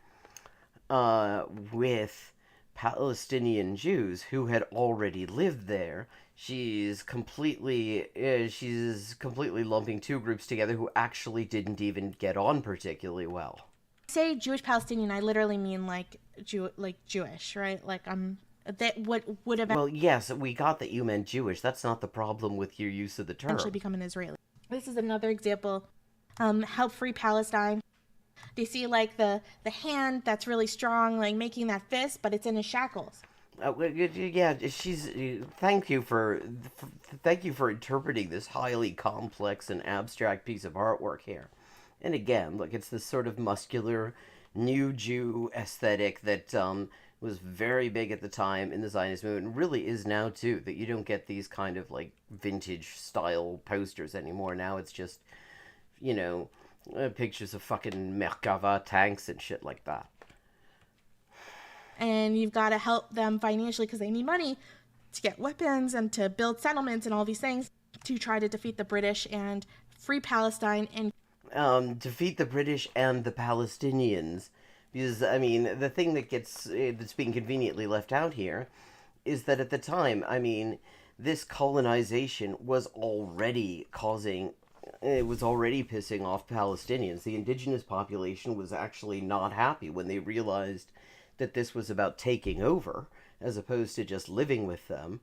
with Palestinian Jews who had already lived there. She's completely lumping two groups together who actually didn't even get on particularly well. Say Jewish Palestinian, I literally mean like Jewish, right? Like that would have Well, yes, we got that you meant Jewish. That's not the problem with your use of the term. eventually become an Israeli. This is another example. Help free Palestine. They see like the hand that's really strong, like making that fist, but it's in his shackles. Yeah, she's. Thank you for interpreting this highly complex and abstract piece of artwork here. And again, look, it's this sort of muscular new Jew aesthetic that was very big at the time in the Zionist movement, and really is now too. That you don't get these kind of like vintage style posters anymore. Now it's just, pictures of fucking Merkava tanks and shit like that. And you've got to help them financially because they need money to get weapons and to build settlements and all these things to try to defeat the British and free Palestine and defeat the British and the Palestinians. Because, I mean, the thing that's being conveniently left out here is that at the time, I mean, this colonization was already pissing off Palestinians. The indigenous population was actually not happy when they realized that this was about taking over as opposed to just living with them.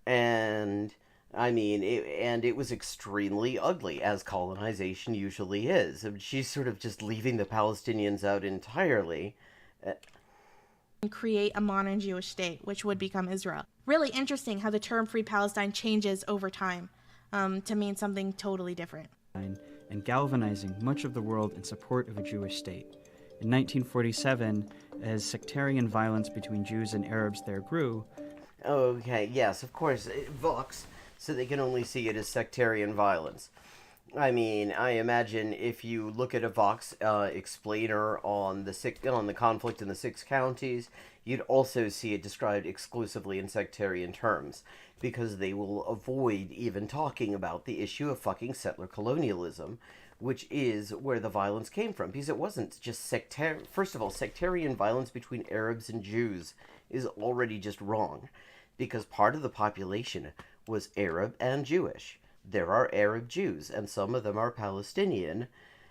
And I mean, it was extremely ugly, as colonization usually is. She's sort of just leaving the Palestinians out entirely. And create a modern Jewish state, which would become Israel. Really interesting how the term Free Palestine changes over time to mean something totally different. And galvanizing much of the world in support of a Jewish state. In 1947, as sectarian violence between Jews and Arabs there grew... Okay, yes, of course, Vox, so they can only see it as sectarian violence. I mean, I imagine if you look at a Vox explainer on the conflict in the 6 counties, you'd also see it described exclusively in sectarian terms, because they will avoid even talking about the issue of fucking settler colonialism, which is where the violence came from. Because it wasn't just sectarian... First of all, sectarian violence between Arabs and Jews is already just wrong, because part of the population was Arab and Jewish. There are Arab Jews, and some of them are Palestinian,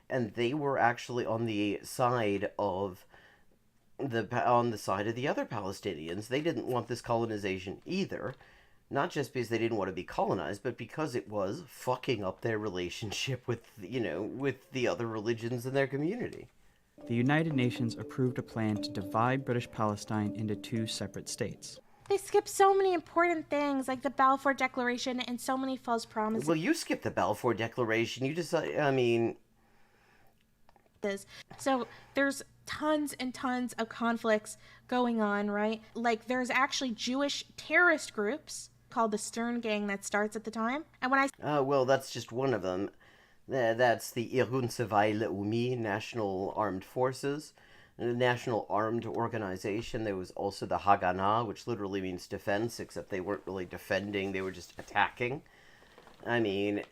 and they were actually on the side of the other Palestinians. They didn't want this colonization either, not just because they didn't want to be colonized, but because it was fucking up their relationship with the other religions in their community. The United Nations approved a plan to divide British Palestine into 2 separate states. They skip so many important things, like the Balfour Declaration and so many false promises. Well, you skipped the Balfour Declaration. You just, I mean... So there's tons and tons of conflicts going on, right? Like, there's actually Jewish terrorist groups called the Stern Gang that starts at the time. And when I... well, that's just one of them. That's the Irgun Savai Leumi, National Armed Forces. The National Armed Organization. There was also the Haganah, which literally means defense, except they weren't really defending, they were just attacking. I mean,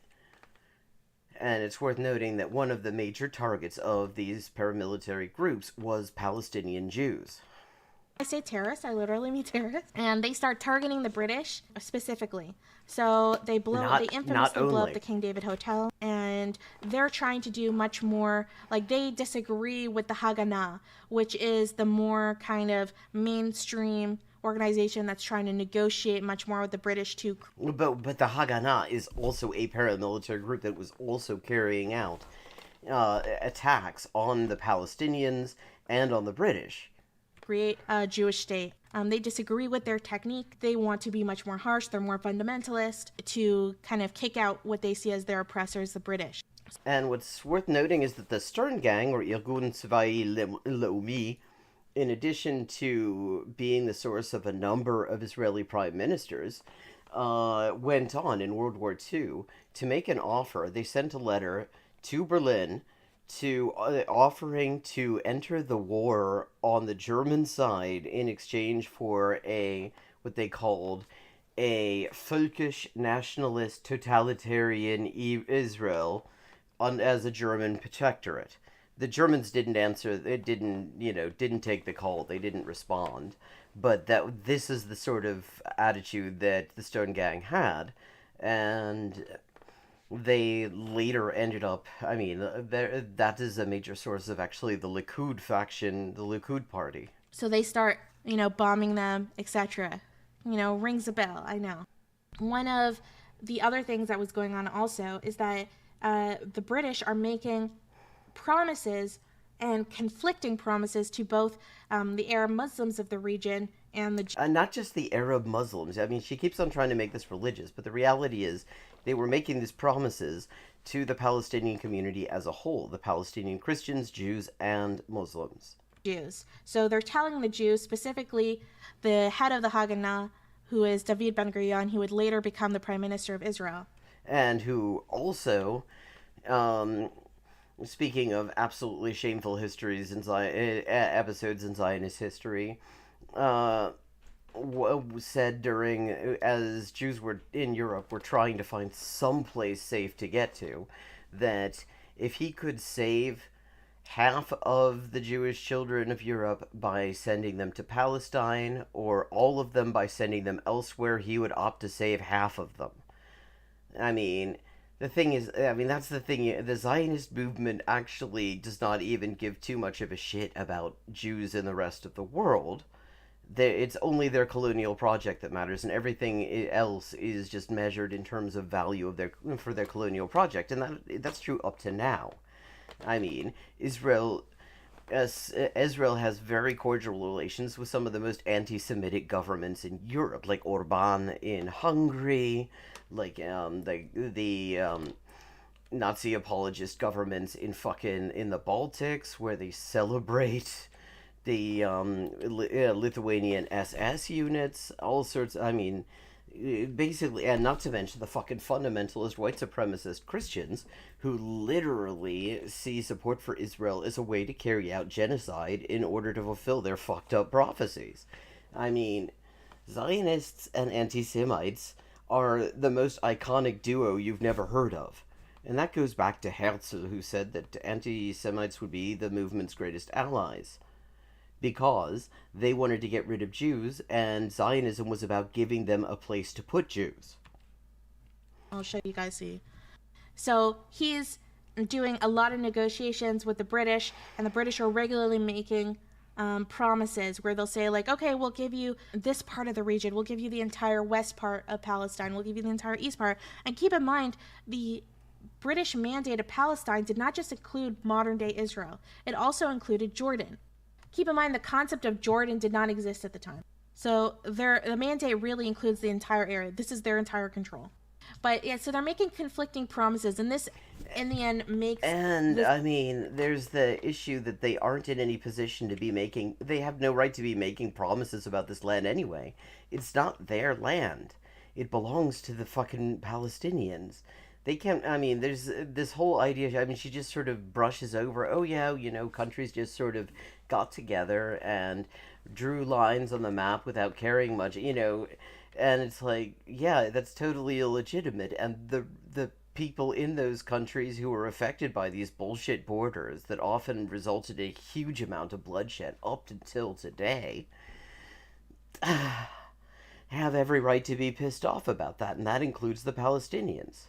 and it's worth noting that one of the major targets of these paramilitary groups was Palestinian Jews. I say terrorists, I literally mean terrorists. And they start targeting the British specifically. So they infamously blow up the King David Hotel, and they're trying to do much more, like they disagree with the Haganah, which is the more kind of mainstream organization that's trying to negotiate much more with the British too. But the Haganah is also a paramilitary group that was also carrying out attacks on the Palestinians and on the British. Create a Jewish state. They disagree with their technique. They want to be much more harsh. They're more fundamentalist to kind of kick out what they see as their oppressors, the British. And what's worth noting is that the Stern Gang, or Irgun Savai Leumi, in addition to being the source of a number of Israeli prime ministers, went on in World War II to make an offer. They sent a letter to Berlin to offering to enter the war on the German side in exchange for what they called a völkisch nationalist totalitarian Israel as a German protectorate. The Germans didn't answer. They didn't take the call. They didn't respond. but that this is the sort of attitude that the Stone Gang had, and they later ended up. I mean, that is a major source of actually the Likud faction, the Likud party. So they start, bombing them, etc. Rings a bell, I know. One of the other things that was going on also is that the British are making promises and conflicting promises to both the Arab Muslims of the region and the Not just the Arab Muslims. I mean, she keeps on trying to make this religious, but the reality is they were making these promises to the Palestinian community as a whole, the Palestinian Christians, Jews, and Muslims. Jews. So they're telling the Jews, specifically the head of the Haganah, who is David Ben-Gurion, who would later become the Prime Minister of Israel. And who also, speaking of absolutely shameful histories in episodes in Zionist history, said during, as Jews were in Europe were trying to find some place safe to get to, that if he could save half of the Jewish children of Europe by sending them to Palestine, or all of them by sending them elsewhere, he would opt to save half of them. I mean, the thing is, that's the thing. The Zionist movement actually does not even give too much of a shit about Jews in the rest of the world. It's only their colonial project that matters, and everything else is just measured in terms of value of for their colonial project, and that's true up to now. I mean, Israel has very cordial relations with some of the most anti-Semitic governments in Europe, like Orban in Hungary, like the Nazi apologist governments in the Baltics, where they celebrate the Lithuanian SS units, all sorts. I mean, basically, and not to mention the fucking fundamentalist white supremacist Christians who literally see support for Israel as a way to carry out genocide in order to fulfill their fucked up prophecies. I mean, Zionists and anti-Semites are the most iconic duo you've never heard of. And that goes back to Herzl, who said that anti-Semites would be the movement's greatest allies, because they wanted to get rid of Jews, and Zionism was about giving them a place to put Jews. I'll show you guys see. So he's doing a lot of negotiations with the British, and the British are regularly making promises where they'll say, like, okay, we'll give you this part of the region, we'll give you the entire west part of Palestine, we'll give you the entire east part. And keep in mind, the British mandate of Palestine did not just include modern-day Israel. It also included Jordan. Keep in mind, the concept of Jordan did not exist at the time. So the mandate really includes the entire area. This is their entire control. But yeah, so they're making conflicting promises, and this, in the end, makes... And, I mean, there's the issue that they aren't in any position to be making... They have no right to be making promises about this land anyway. It's not their land. It belongs to the fucking Palestinians. They can't... I mean, there's this whole idea... I mean, she just sort of brushes over, oh yeah, countries just sort of got together and drew lines on the map without caring much, and it's like, yeah, that's totally illegitimate, and the people in those countries who were affected by these bullshit borders that often resulted in a huge amount of bloodshed up until today have every right to be pissed off about that, and that includes the Palestinians.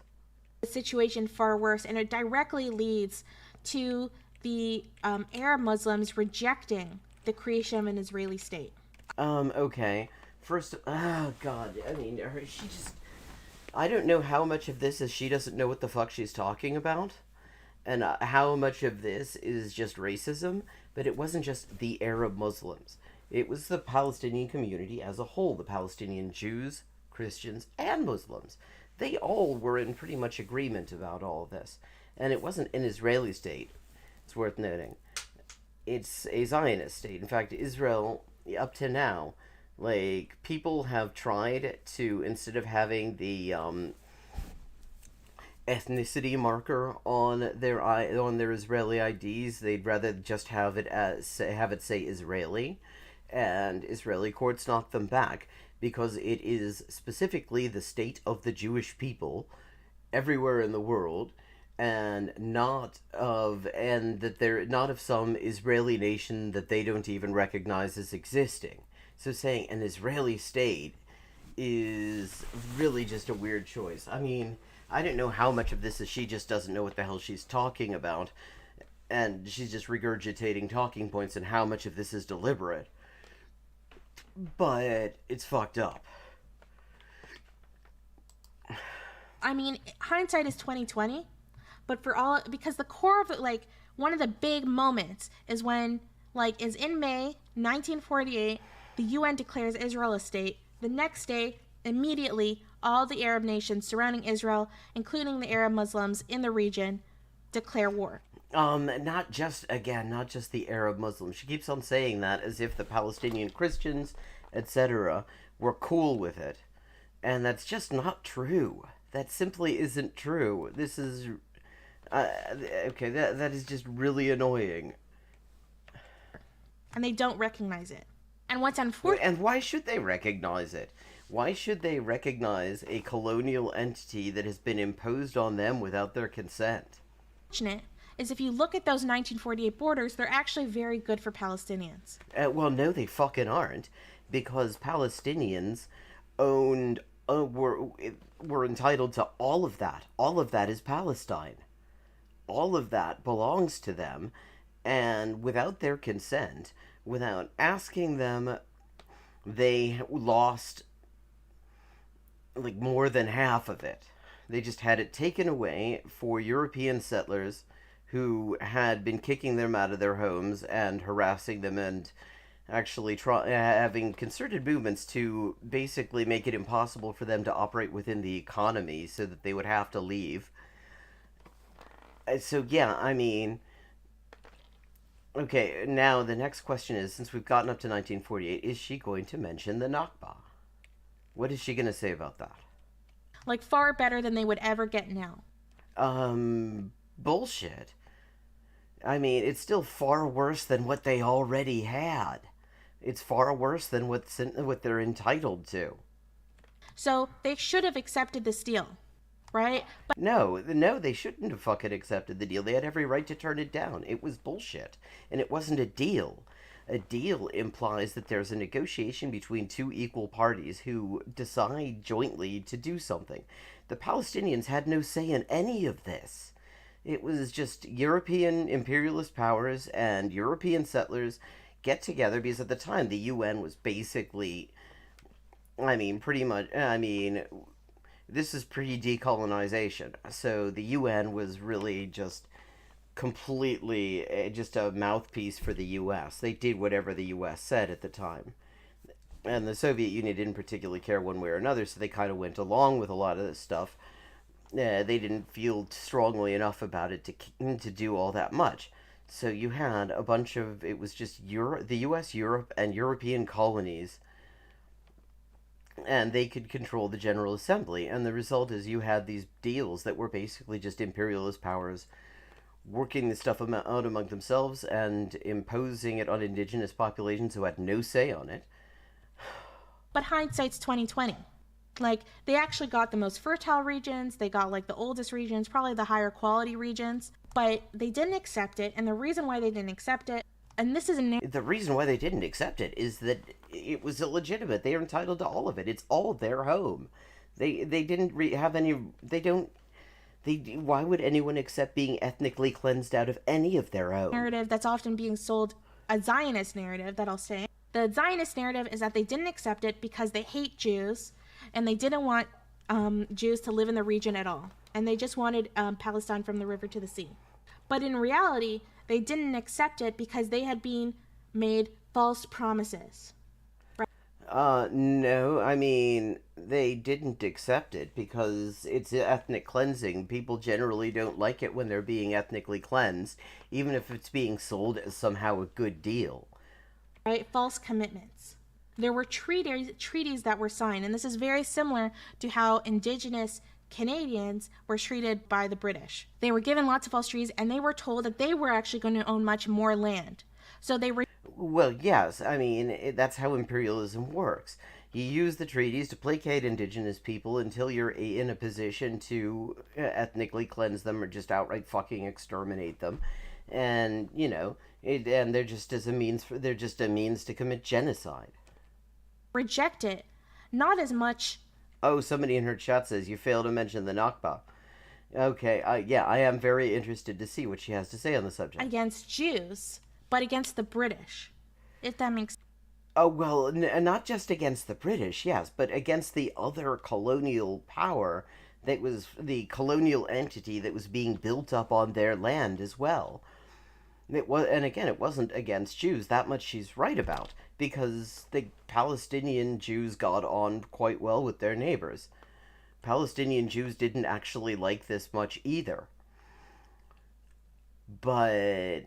The situation far worse, and it directly leads to the Arab Muslims rejecting the creation of an Israeli state. Okay. First, oh god, I mean, I don't know how much of this is she doesn't know what the fuck she's talking about, and how much of this is just racism, but it wasn't just the Arab Muslims. It was the Palestinian community as a whole, the Palestinian Jews, Christians, and Muslims. They all were in pretty much agreement about all of this, and it wasn't an Israeli state. It's worth noting. It's a Zionist state. In fact, Israel, up to now, like, people have tried to, instead of having the ethnicity marker on their Israeli IDs, they'd rather just have it say Israeli, and Israeli courts knocked them back because it is specifically the state of the Jewish people everywhere in the world, and that they're not of some Israeli nation that they don't even recognize as existing. So saying an Israeli state is really just a weird choice. I mean, I don't know how much of this is she just doesn't know what the hell she's talking about, and she's just regurgitating talking points, and how much of this is deliberate. But it's fucked up. I mean, hindsight is 2020, but because the core of it, like, one of the big moments is when, like, is in May 1948, the UN declares Israel a state. The next day, immediately, all the Arab nations surrounding Israel, including the Arab Muslims in the region, declare war. Not just the Arab Muslims. She keeps on saying that as if the Palestinian Christians, etc., were cool with it. And that's just not true. That simply isn't true. This is... okay, that is just really annoying. And they don't recognize it. And what's unfortunate... And why should they recognize it? Why should they recognize a colonial entity that has been imposed on them without their consent? Is if you look at those 1948 borders, they're actually very good for Palestinians. Well, no, they fucking aren't, because Palestinians owned were entitled to all of that. All of that is Palestine. All of that belongs to them, and without their consent, without asking them, they lost like more than half of it. They just had it taken away for European settlers who had been kicking them out of their homes and harassing them, and actually having concerted movements to basically make it impossible for them to operate within the economy, so that they would have to leave. So yeah, I mean, okay, now the next question is, since we've gotten up to 1948, is she going to mention the Nakba? What is she going to say about that? Like, far better than they would ever get now. Bullshit. I mean, it's still far worse than what they already had. It's far worse than what they're entitled to. So they should have accepted this deal, right? But No, they shouldn't have fucking accepted the deal. They had every right to turn it down. It was bullshit. And it wasn't a deal. A deal implies that there's a negotiation between two equal parties who decide jointly to do something. The Palestinians had no say in any of this. It was just European imperialist powers and European settlers get together, because at the time the UN was basically, pretty much, this is pre-decolonization. So the UN was really just completely just a mouthpiece for the US. They did whatever the US said at the time. And the Soviet Union didn't particularly care one way or another, so they kind of went along with a lot of this stuff. They didn't feel strongly enough about it to do all that much. So you had a bunch of, it was just the US, Europe, and European colonies, and they could control the General Assembly. And the result is you had these deals that were basically just imperialist powers working this stuff out among themselves and imposing it on indigenous populations who had no say on it. But hindsight's 2020. Like, they actually got the most fertile regions, they got, like, the oldest regions, probably the higher quality regions, but they didn't accept it, and the reason why they didn't accept it, and this is the reason why they didn't accept it is that it was illegitimate. They are entitled to all of it. It's all their home. They didn't have any, why would anyone accept being ethnically cleansed out of any of their own? Narrative that's often being sold, a Zionist narrative, that I'll say. The Zionist narrative is that they didn't accept it because they hate Jews, and they didn't want Jews to live in the region at all. And they just wanted Palestine from the river to the sea. But in reality, they didn't accept it because they had been made false promises. No, they didn't accept it because it's ethnic cleansing. People generally don't like it when they're being ethnically cleansed, even if it's being sold as somehow a good deal. Right? False commitments. There were treaties that were signed, and this is very similar to how Indigenous Canadians were treated by the British. They were given lots of false treaties, and they were told that they were actually going to own much more land. So they were... Well, yes, that's how imperialism works. You use the treaties to placate indigenous people until you're in a position to ethnically cleanse them or just outright fucking exterminate them. And, and they're just a means to commit genocide. reject it. Not as much Oh, somebody in her chat says you fail to mention the Nakba. Okay, yeah, I am very interested to see what she has to say on the subject. against Jews, but against the British, if that makes sense. Oh, well, not just against the British, yes, but against the other colonial power that was the colonial entity that was being built up on their land as well. It was, and again, it wasn't against Jews. That much she's right about, because the Palestinian Jews got on quite well with their neighbors. Palestinian Jews didn't actually like this much either. But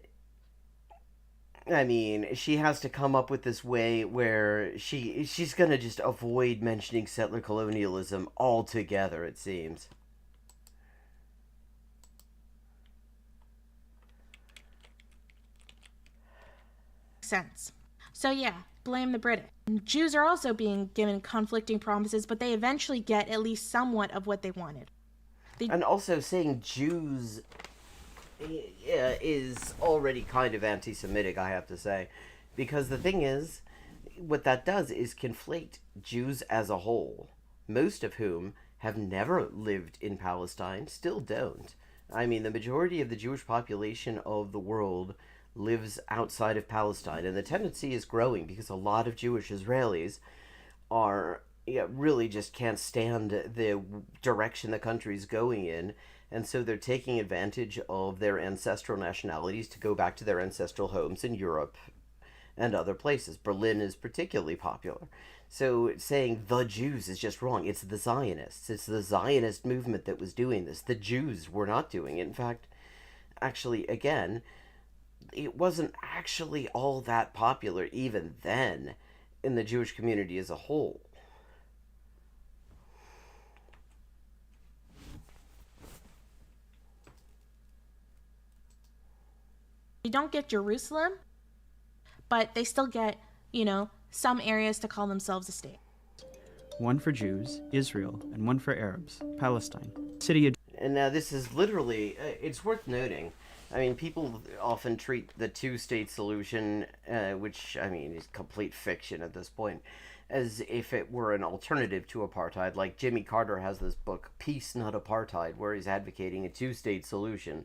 I mean, she has to come up with this way where she's gonna just avoid mentioning settler colonialism altogether, it seems. Sense. So yeah, blame the British. Jews are also being given conflicting promises, but they eventually get at least somewhat of what they wanted. And also saying Jews is already kind of anti-Semitic, I have to say. Because the thing is, what that does is conflate Jews as a whole, most of whom have never lived in Palestine, still don't. I mean, the majority of the Jewish population of the world lives outside of Palestine, and the tendency is growing because a lot of Jewish Israelis are really just can't stand the direction the country's going in, and so they're taking advantage of their ancestral nationalities to go back to their ancestral homes in Europe and other places. Berlin is particularly popular. So saying the Jews is just wrong. It's the Zionists. It's the Zionist movement that was doing this. The Jews were not doing it. In fact, actually, again, it wasn't actually all that popular even then in the Jewish community as a whole. They don't get Jerusalem, but they still get, some areas to call themselves a state. One for Jews, Israel, and one for Arabs, Palestine. City of... And now this is literally, it's worth noting. I mean, people often treat the two-state solution, which, I mean, is complete fiction at this point, as if it were an alternative to apartheid. Like Jimmy Carter has this book, Peace Not Apartheid, where he's advocating a two-state solution.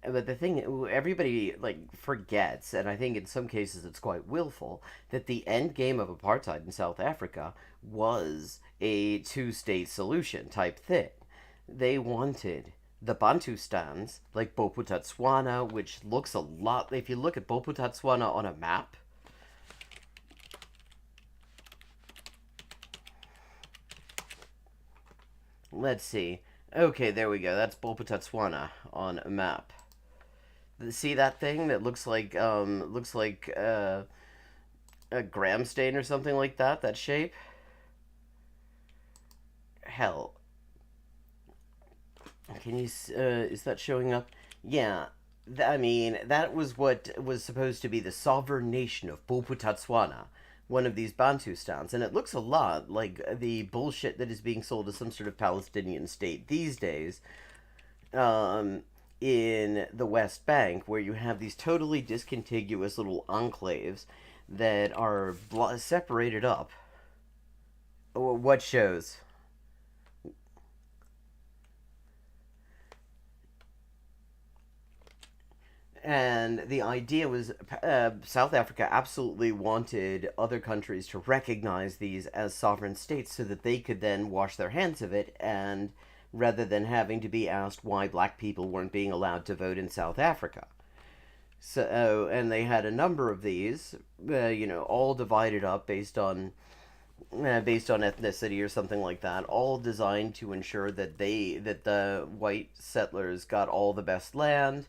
But the thing, everybody, forgets, and I think in some cases it's quite willful, that the end game of apartheid in South Africa was a two-state solution type thing. They wanted the Bantustans, like Bophuthatswana, which looks a lot... If you look at Bophuthatswana on a map, let's see. Okay, there we go. That's Bophuthatswana on a map. See that thing that looks like a gram stain or something like that? That shape? Hell. Can you, is that showing up? Yeah, I mean, that was what was supposed to be the sovereign nation of Bophuthatswana, one of these Bantustans, and it looks a lot like the bullshit that is being sold as some sort of Palestinian state these days, in the West Bank, where you have these totally discontiguous little enclaves that are separated up. What shows? And the idea was South Africa absolutely wanted other countries to recognize these as sovereign states so that they could then wash their hands of it, and rather than having to be asked why black people weren't being allowed to vote in South Africa. So, and they had a number of these, all divided up based on ethnicity or something like that, all designed to ensure that the white settlers got all the best land,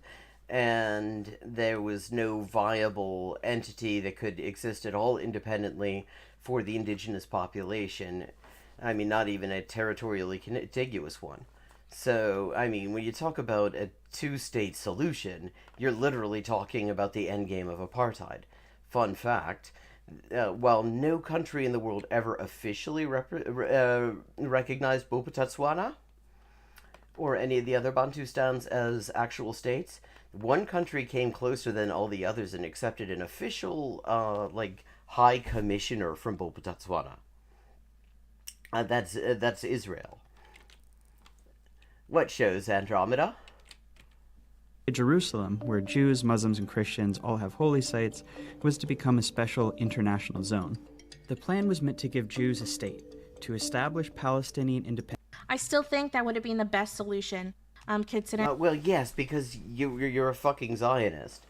and there was no viable entity that could exist at all independently for the indigenous population. I mean, not even a territorially contiguous one. So, I mean, when you talk about a two-state solution, you're literally talking about the endgame of apartheid. Fun fact, while no country in the world ever officially recognized Bophuthatswana or any of the other Bantustans as actual states, one country came closer than all the others and accepted an official, high commissioner from Botswana. That's Israel. What shows, Andromeda? Jerusalem, where Jews, Muslims, and Christians all have holy sites, was to become a special international zone. The plan was meant to give Jews a state, to establish Palestinian independence. I still think that would have been the best solution, considering. Well, yes, because you're a fucking Zionist,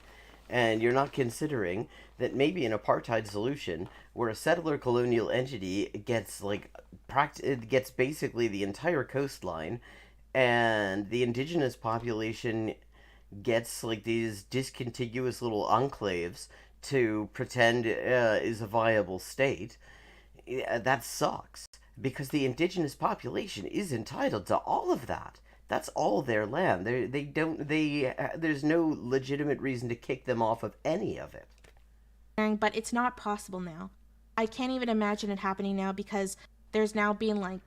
and you're not considering that maybe an apartheid solution where a settler colonial entity gets gets basically the entire coastline, and the indigenous population gets like these discontiguous little enclaves to pretend is a viable state. That sucks because the indigenous population is entitled to all of that. That's all their land. There's no legitimate reason to kick them off of any of it. But it's not possible now. I can't even imagine it happening now because there's now been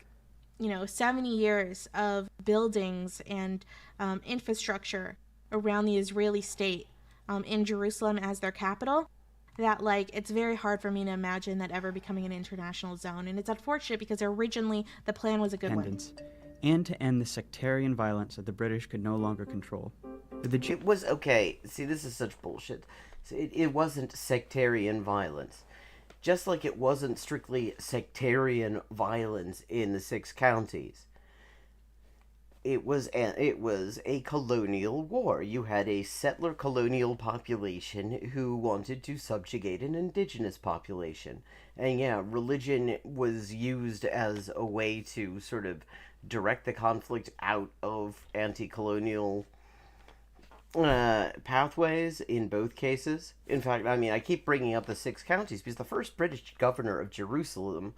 70 years of buildings and infrastructure around the Israeli state in Jerusalem as their capital, that it's very hard for me to imagine that ever becoming an international zone. And it's unfortunate because originally the plan was a good one. And to end the sectarian violence that the British could no longer control. It was okay. See, this is such bullshit. It wasn't sectarian violence. Just like it wasn't strictly sectarian violence in the 6 counties. It was a colonial war. You had a settler colonial population who wanted to subjugate an indigenous population. And yeah, religion was used as a way to sort of direct the conflict out of anti-colonial pathways in both cases. In fact, I keep bringing up the 6 counties because the first British governor of Jerusalem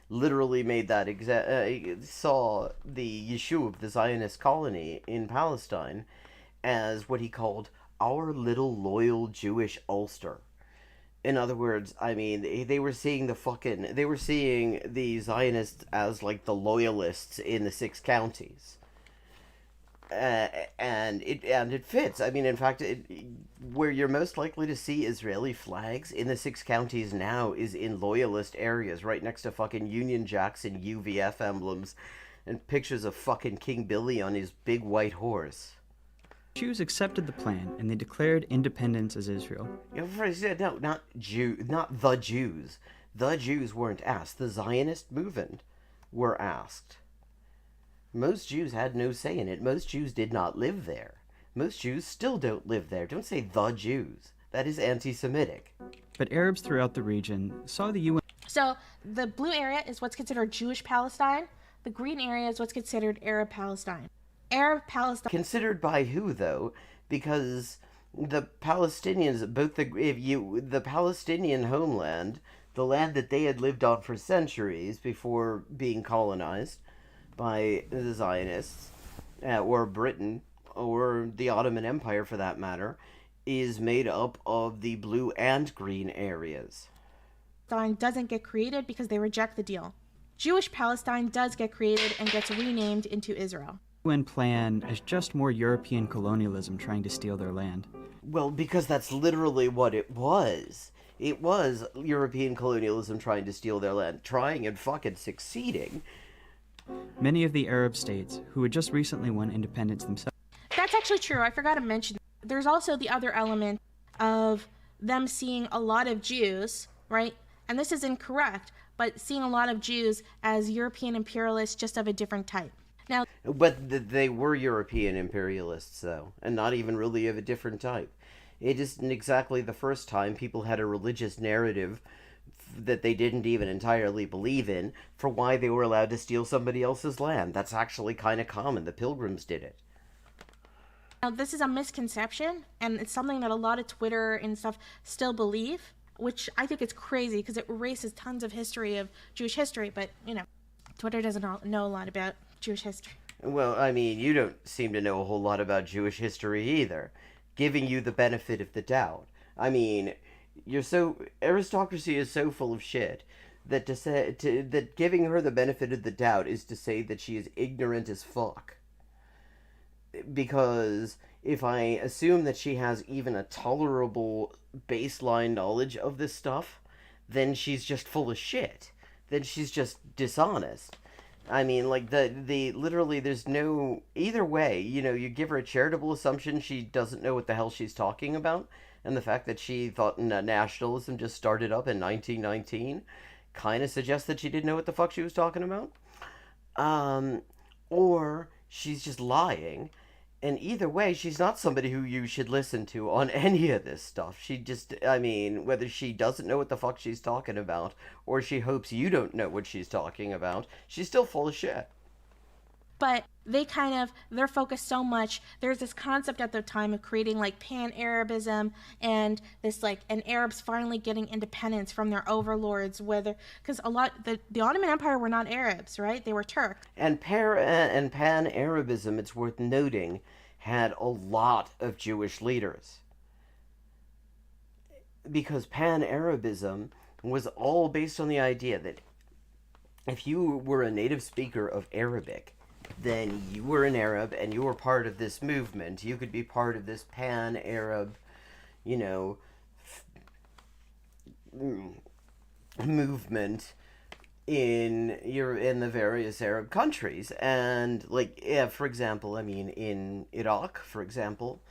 literally made that saw the Yeshu of the Zionist colony in Palestine as what he called our little loyal Jewish Ulster. In other words, they were seeing the Zionists as like the loyalists in the 6 counties. And it fits. In fact, where you're most likely to see Israeli flags in the 6 counties now is in loyalist areas, right next to fucking Union Jacks and UVF emblems, and pictures of fucking King Billy on his big white horse. Jews accepted the plan, and they declared independence as Israel. No, not the Jews. The Jews weren't asked. The Zionist movement were asked. Most Jews had no say in it. Most Jews did not live there. Most Jews still don't live there. Don't say the Jews. That is anti-Semitic. But Arabs throughout the region saw the UN. So the blue area is what's considered Jewish Palestine. The green area is what's considered Arab Palestine. Arab Palestine. Considered by who, though? Because the Palestinians, the Palestinian homeland, the land that they had lived on for centuries before being colonized by the Zionists, or Britain, or the Ottoman Empire for that matter, is made up of the blue and green areas. Palestine doesn't get created because they reject the deal. Jewish Palestine does get created and gets renamed into Israel. UN plan as just more European colonialism trying to steal their land. Well, because that's literally what it was. It was European colonialism trying to steal their land, trying and fucking succeeding. Many of the Arab states, who had just recently won independence themselves. That's actually true. I forgot to mention. There's also the other element of them seeing a lot of Jews, right? And this is incorrect, but seeing a lot of Jews as European imperialists just of a different type. Now, but they were European imperialists, though, and not even really of a different type. It isn't exactly the first time people had a religious narrative that they didn't even entirely believe in for why they were allowed to steal somebody else's land. That's actually kind of common. The Pilgrims did it. Now, this is a misconception, and it's something that a lot of Twitter and stuff still believe, which I think is crazy because it erases tons of history of Jewish history, but, Twitter doesn't know a lot about Jewish history. Well, you don't seem to know a whole lot about Jewish history either. Giving you the benefit of the doubt. Aristocracy is so full of shit that that giving her the benefit of the doubt is to say that she is ignorant as fuck. Because if I assume that she has even a tolerable baseline knowledge of this stuff, then she's just full of shit. Then she's just dishonest. I mean, like the literally, there's no either way. You give her a charitable assumption she doesn't know what the hell she's talking about, and the fact that she thought nationalism just started up in 1919 kind of suggests that she didn't know what the fuck she was talking about. Um, or she's just lying. And either way, she's not somebody who you should listen to on any of this stuff. She just, I mean, whether she doesn't know what the fuck she's talking about, or she hopes you don't know what she's talking about, she's still full of shit. But they're focused so much. There's this concept at the time of creating like pan-Arabism, and this like, and Arabs finally getting independence from their overlords, whether, because the Ottoman Empire were not Arabs, right? They were Turk. And pan-Arabism, it's worth noting, had a lot of Jewish leaders. Because pan-Arabism was all based on the idea that if you were a native speaker of Arabic, then you were an Arab and you were part of this movement. You could be part of this pan-Arab, movement in the various Arab countries. And like, yeah, for example, I mean, in Iraq, for example,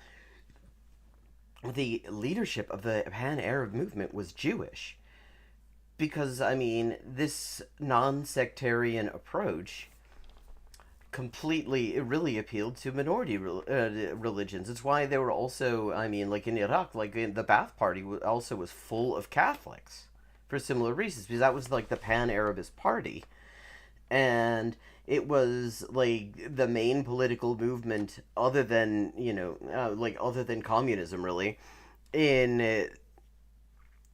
the leadership of the pan-Arab movement was Jewish. Because, I mean, this non-sectarian approach it really appealed to minority religions. It's why they were also, I mean, like in Iraq, like the Ba'ath Party also was full of Catholics for similar reasons, because that was like the pan-Arabist party. And it was like the main political movement other than, other than communism, really, in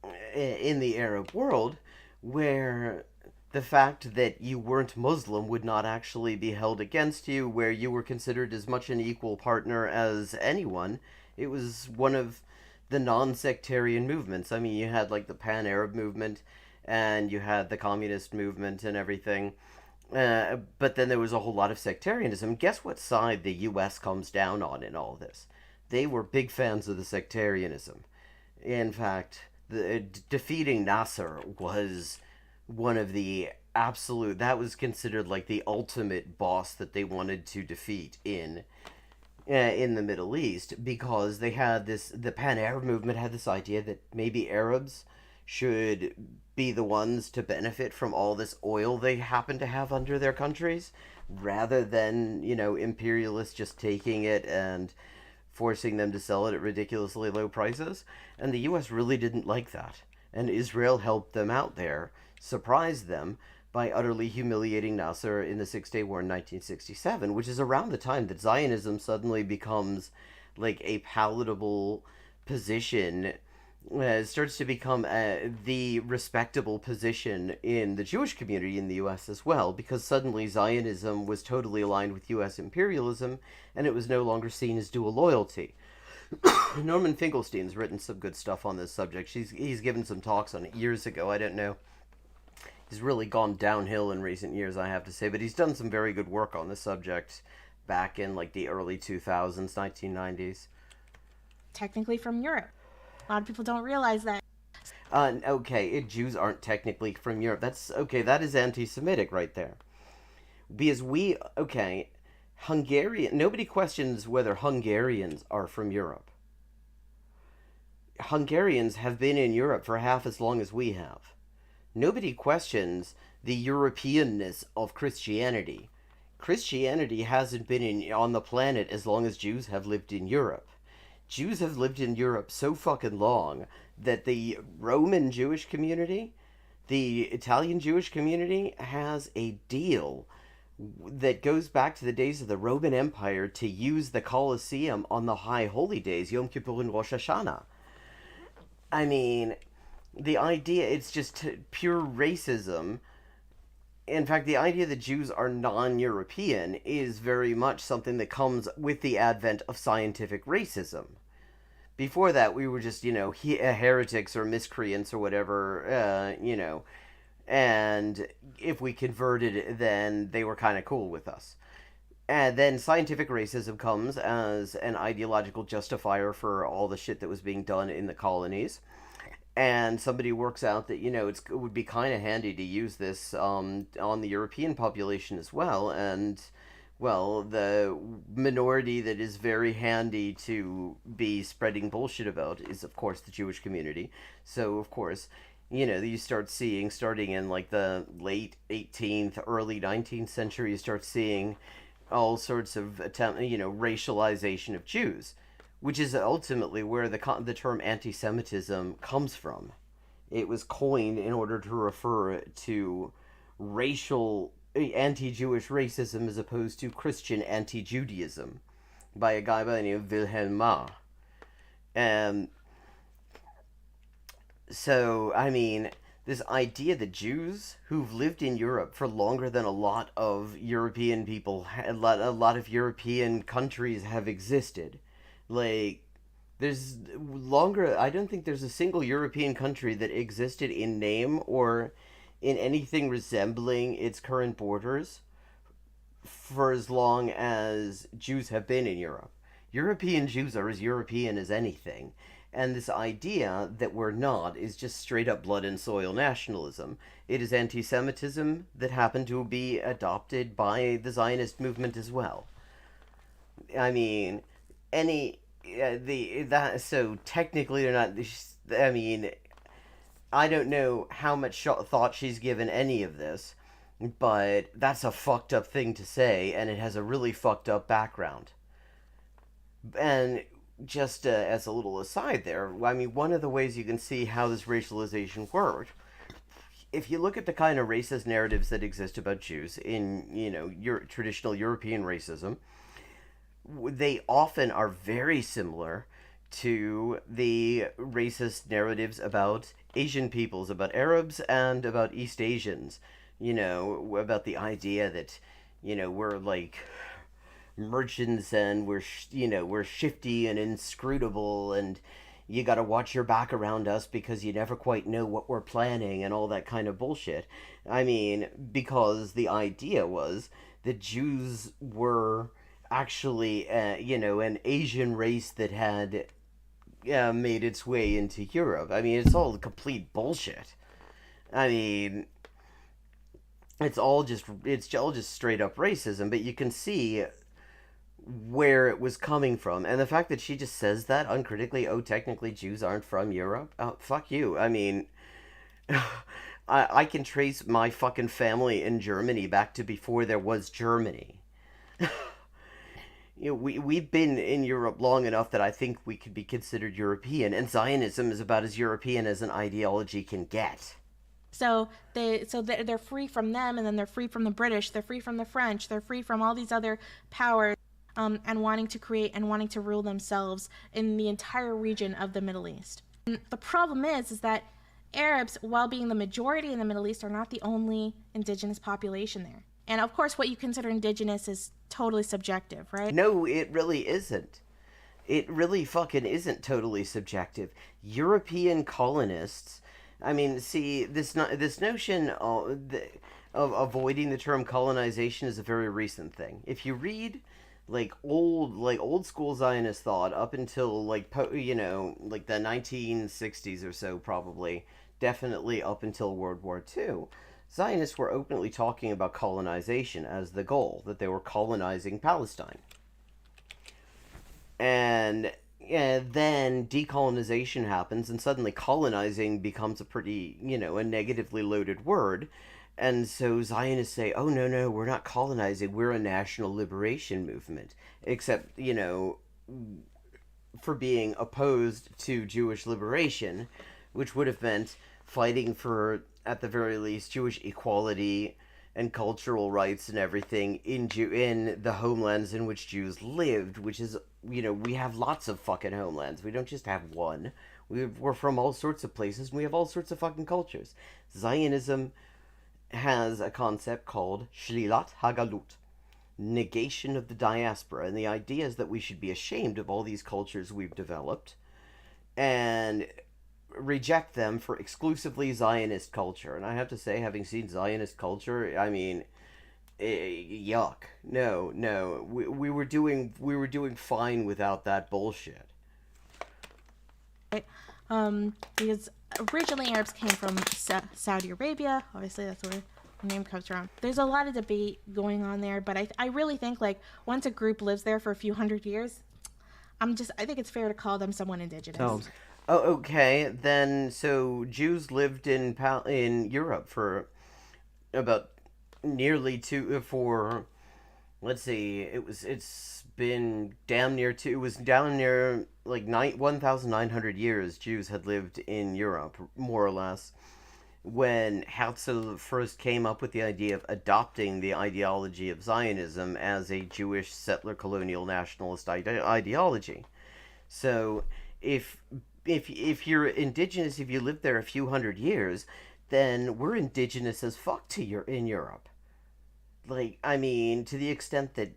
the Arab world, where the fact that you weren't Muslim would not actually be held against you, where you were considered as much an equal partner as anyone. It was one of the non-sectarian movements. I mean, you had like the pan-Arab movement, and you had the communist movement and everything. But then there was a whole lot of sectarianism. Guess what side the U.S. comes down on in all this? They were big fans of the sectarianism. In fact, defeating Nasser was one of the that was considered like the ultimate boss that they wanted to defeat in the Middle East, because the Pan-Arab movement had this idea that maybe Arabs should be the ones to benefit from all this oil they happen to have under their countries, rather than, imperialists just taking it and forcing them to sell it at ridiculously low prices. And the US really didn't like that. And Israel helped them out there, surprised them by utterly humiliating Nasser in the Six-Day War in 1967, which is around the time that Zionism suddenly becomes like a palatable position, starts to become the respectable position in the Jewish community in the U.S. as well, because suddenly Zionism was totally aligned with U.S. imperialism, and it was no longer seen as dual loyalty. Norman Finkelstein's written some good stuff on this subject. He's given some talks on it years ago. I don't know. He's really gone downhill in recent years, I have to say, but he's done some very good work on the subject back in like the early 2000s, 1990s. Technically from Europe. A lot of people don't realize that. Okay, Jews aren't technically from Europe. That's okay. That is anti-Semitic right there. Because Hungarian. Nobody questions whether Hungarians are from Europe. Hungarians have been in Europe for half as long as we have. Nobody questions the Europeanness of Christianity. Christianity hasn't been on the planet as long as Jews have lived in Europe. Jews have lived in Europe so fucking long that the Roman Jewish community, the Italian Jewish community, has a deal that goes back to the days of the Roman Empire to use the Colosseum on the High Holy Days, Yom Kippur and Rosh Hashanah. I mean, the idea, it's just pure racism. In fact, the idea that Jews are non-European is very much something that comes with the advent of scientific racism. Before that, we were just, heretics or miscreants or whatever, and if we converted, then they were kind of cool with us. And then scientific racism comes as an ideological justifier for all the shit that was being done in the colonies. and somebody works out that it would be kind of handy to use this on the European population as well, and well, the minority that is very handy to be spreading bullshit about is, of course, the Jewish community. So, of course, you start seeing, starting in like the late 18th, early 19th century, you start seeing all sorts of racialization of Jews, which is ultimately where the term anti-Semitism comes from. It was coined in order to refer to racial anti-Jewish racism as opposed to Christian anti-Judaism by a guy by the name of Wilhelm Marr. And so, I mean, this idea that Jews who've lived in Europe for longer than a lot of European people, a lot of European countries have existed. Like, I don't think there's a single European country that existed in name or in anything resembling its current borders for as long as Jews have been in Europe. European Jews are as European as anything. And this idea that we're not is just straight up blood and soil nationalism. It is anti Semitism that happened to be adopted by the Zionist movement as well. I mean, so technically they're not. I mean, I don't know how much thought she's given any of this, but that's a fucked up thing to say, and it has a really fucked up background. And just as a little aside there, I mean, one of the ways you can see how this racialization worked, if you look at the kind of racist narratives that exist about Jews in, traditional European racism, they often are very similar to the racist narratives about Asian peoples, about Arabs, and about East Asians. About the idea that, we're like merchants and we're shifty and inscrutable, and you got to watch your back around us because you never quite know what we're planning and all that kind of bullshit. I mean, because the idea was that Jews were actually an Asian race that had made its way into Europe. I mean, it's all complete bullshit. I mean, it's all just straight up racism, but you can see where it was coming from. And the fact that she just says that uncritically, oh, technically Jews aren't from Europe. Oh, fuck you. I mean, I can trace my fucking family in Germany back to before there was Germany. We've been in Europe long enough that I think we could be considered European, and Zionism is about as European as an ideology can get. So they're free from them, and then they're free from the British, they're free from the French, they're free from all these other powers, and wanting to create and wanting to rule themselves in the entire region of the Middle East. And the problem is that Arabs, while being the majority in the Middle East, are not the only indigenous population there. And of course, what you consider indigenous is totally subjective, right? No, it really isn't. It really fucking isn't totally subjective. European colonists, I mean, see, this notion of avoiding the term colonization is a very recent thing. If you read old school Zionist thought up until like the 1960s or so, probably, definitely up until World War II, Zionists were openly talking about colonization as the goal, that they were colonizing Palestine. And then decolonization happens, and suddenly colonizing becomes a pretty, a negatively loaded word. And so Zionists say, oh, no, we're not colonizing, we're a national liberation movement. Except, for being opposed to Jewish liberation, which would have meant fighting for, at the very least, Jewish equality and cultural rights and everything in the homelands in which Jews lived, which is, we have lots of fucking homelands. We don't just have one. We're from all sorts of places, and we have all sorts of fucking cultures. Zionism has a concept called Shlilat Hagalut, negation of the diaspora, and the idea is that we should be ashamed of all these cultures we've developed and reject them for exclusively Zionist culture. And I have to say, having seen Zionist culture, I mean, yuck. No, we were doing fine without that bullshit. Because originally Arabs came from Saudi Arabia. Obviously, that's where the name comes from. There's a lot of debate going on there, but I really think like once a group lives there for a few hundred years, I think it's fair to call them someone indigenous. Themselves. Oh, okay. Then, so Jews lived in Europe for about nearly for let's see, it's been damn near two. It was down near like 1,900 years. Jews had lived in Europe, more or less, when Herzl first came up with the idea of adopting the ideology of Zionism as a Jewish settler colonial nationalist ideology. So, if if you're indigenous, if you lived there a few hundred years, then we're indigenous as fuck to in Europe. Like, I mean, to the extent that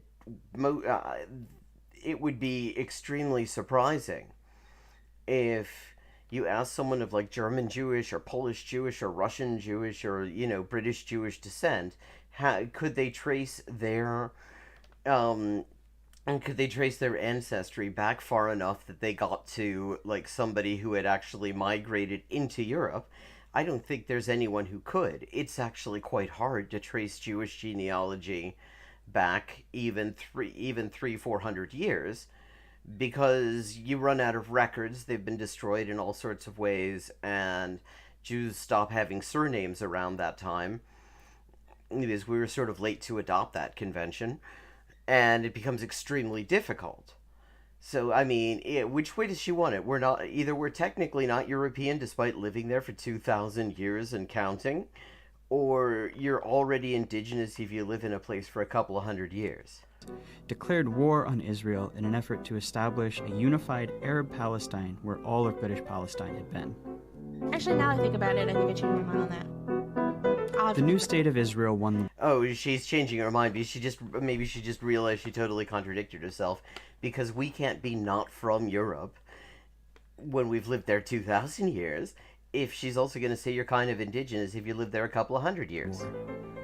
it would be extremely surprising if you ask someone of like German Jewish or Polish Jewish or Russian Jewish or British Jewish descent, could they trace their um and could they trace their ancestry back far enough that they got to like somebody who had actually migrated into Europe? I don't think there's anyone who could. It's actually quite hard to trace Jewish genealogy back even 400 years, because you run out of records. They've been destroyed in all sorts of ways, and Jews stop having surnames around that time because we were sort of late to adopt that convention, and it becomes extremely difficult. So, I mean, which way does she want it? We're technically not European despite living there for 2,000 years and counting, or you're already indigenous if you live in a place for a couple of hundred years. Declared war on Israel in an effort to establish a unified Arab Palestine where all of British Palestine had been. Actually, now I think about it, I think I changed my mind on that. The new state of Israel won the... Oh, she's changing her mind because maybe she just realized she totally contradicted herself, because we can't be not from Europe when we've lived there 2,000 years if she's also going to say you're kind of indigenous if you lived there a couple of hundred years. war.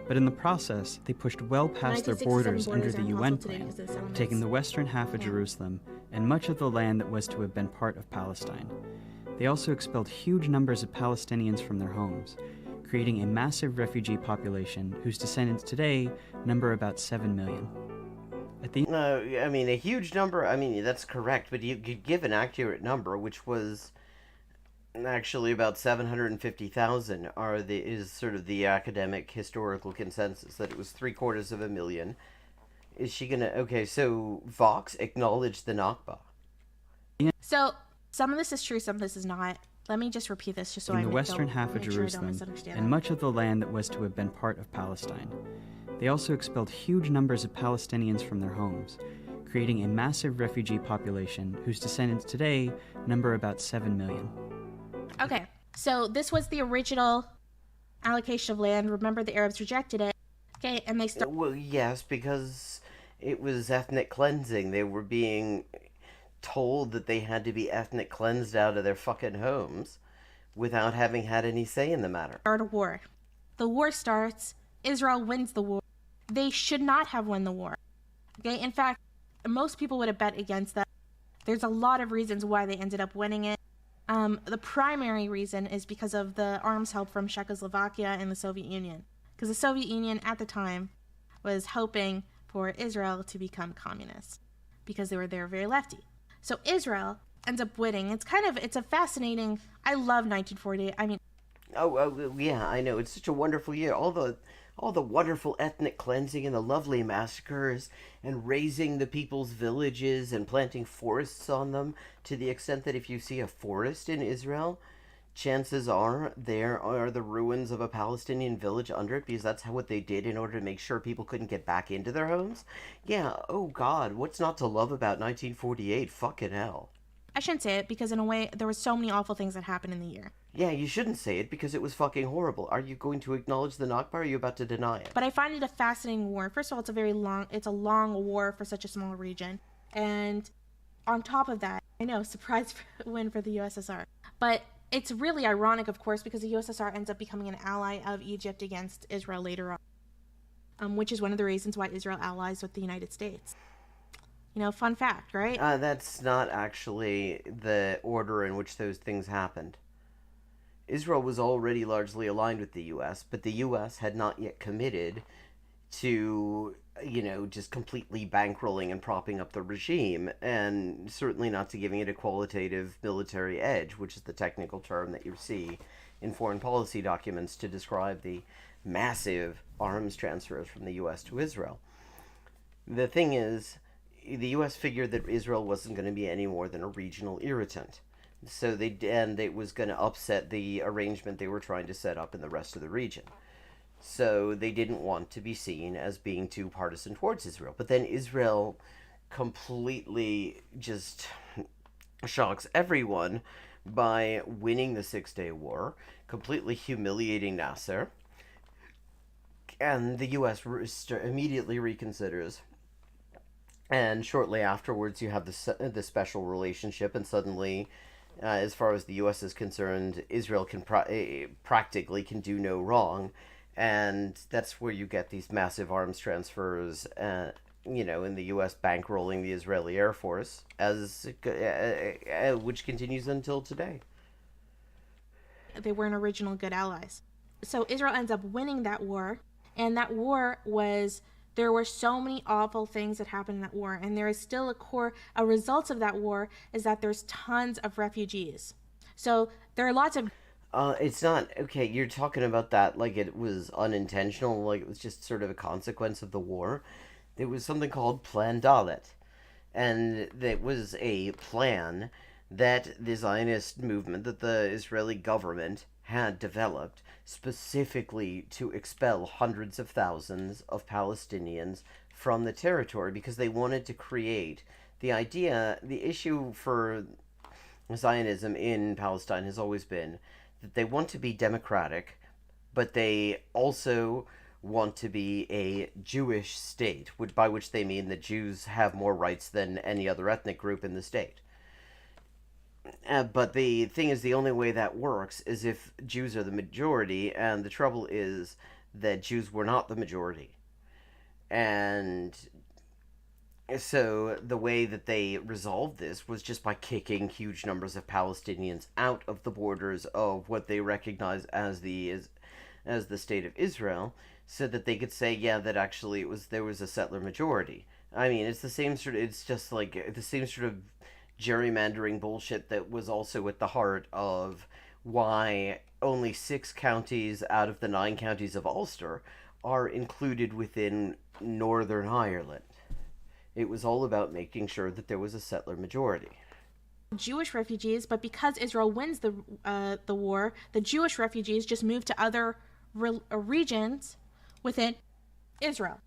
But in the process, they pushed well past their 1967 borders under the are UN unlawful today plan, because of the settlements. taking the western half of Yeah. Jerusalem and much of the land that was to have been part of Palestine. They also expelled huge numbers of Palestinians from their homes, creating a massive refugee population whose descendants today number about 7 million. At the I mean, a huge number. I mean, that's correct, but you could give an accurate number, which was actually about 750,000. Is sort of the academic historical consensus that it was 750,000. Is she gonna? Okay, so Vox acknowledged the Nakba. So, some of this is true, some of this is not. Let me just repeat this just so I in the make western the- half of make sure I don't Jerusalem misunderstand and that. much of the land that was to have been part of Palestine. They also expelled huge numbers of Palestinians from their homes, creating a massive refugee population whose descendants today number about 7 million. Okay, so this was the original allocation of land. Remember, the Arabs rejected it. Okay, and they started. Well, yes, because it was ethnic cleansing. They were being told that they had to be ethnic cleansed out of their fucking homes without having had any say in the matter. Start a war. The war starts. Israel wins the war. They should not have won the war. Okay, in fact, most people would have bet against that. There's a lot of reasons why they ended up winning it. The primary reason is because of the arms help from Czechoslovakia and the Soviet Union. Because the Soviet Union at the time was hoping for Israel to become communist because they were very lefty. So Israel ends up winning. It's a fascinating. I love 1948. I mean, Oh, yeah, I know. It's such a wonderful year. All the wonderful ethnic cleansing and the lovely massacres and razing the people's villages and planting forests on them, to the extent that if you see a forest in Israel, chances are there are the ruins of a Palestinian village under it, because that's what they did in order to make sure people couldn't get back into their homes. Yeah, oh God, what's not to love about 1948? Fucking hell. I shouldn't say it because in a way there were so many awful things that happened in the year. Yeah, you shouldn't say it because it was fucking horrible. Are you going to acknowledge the Nakba, or are you about to deny it? But I find it a fascinating war. First of all, it's a long war for such a small region. And on top of that, I know, surprise win for the USSR. But it's really ironic, of course, because the USSR ends up becoming an ally of Egypt against Israel later on, which is one of the reasons why Israel allies with the United States. You know, fun fact, right? That's not actually the order in which those things happened. Israel was already largely aligned with the U.S., but the U.S. had not yet committed to, just completely bankrolling and propping up the regime, and certainly not to giving it a qualitative military edge, which is the technical term that you see in foreign policy documents to describe the massive arms transfers from the U.S. to Israel. The thing is, the U.S. figured that Israel wasn't going to be any more than a regional irritant. So it was going to upset the arrangement they were trying to set up in the rest of the region. So they didn't want to be seen as being too partisan towards Israel. But then Israel completely just shocks everyone by winning the Six-Day War, completely humiliating Nasser, and the U.S. immediately reconsiders. And shortly afterwards, you have the special relationship, and suddenly, as far as the U.S. is concerned, Israel can practically can do no wrong, and that's where you get these massive arms transfers. In the U.S. bankrolling the Israeli Air Force, which continues until today. They weren't original good allies. So Israel ends up winning that war, and that war was, there were so many awful things that happened in that war, and there is still a result of that war is that there's tons of refugees. So there are lots of... It's not, okay, you're talking about that like it was unintentional, like it was just sort of a consequence of the war. There was something called Plan Dalet, and that was a plan that the Zionist movement, that the Israeli government had developed specifically to expel hundreds of thousands of Palestinians from the territory, because they wanted to create the issue for Zionism in Palestine has always been that they want to be democratic, but they also want to be a Jewish state, by which they mean that Jews have more rights than any other ethnic group in the state. But the thing is, the only way that works is if Jews are the majority, and the trouble is that Jews were not the majority. And so the way that they resolved this was just by kicking huge numbers of Palestinians out of the borders of what they recognize as the state of Israel, so that they could say, yeah, that actually there was a settler majority. I mean, it's just like the same sort of gerrymandering bullshit that was also at the heart of why only 6 counties out of the 9 counties of Ulster are included within Northern Ireland. It was all about making sure that there was a settler majority. Jewish refugees, but because Israel wins the war, the Jewish refugees just move to other regions within Israel.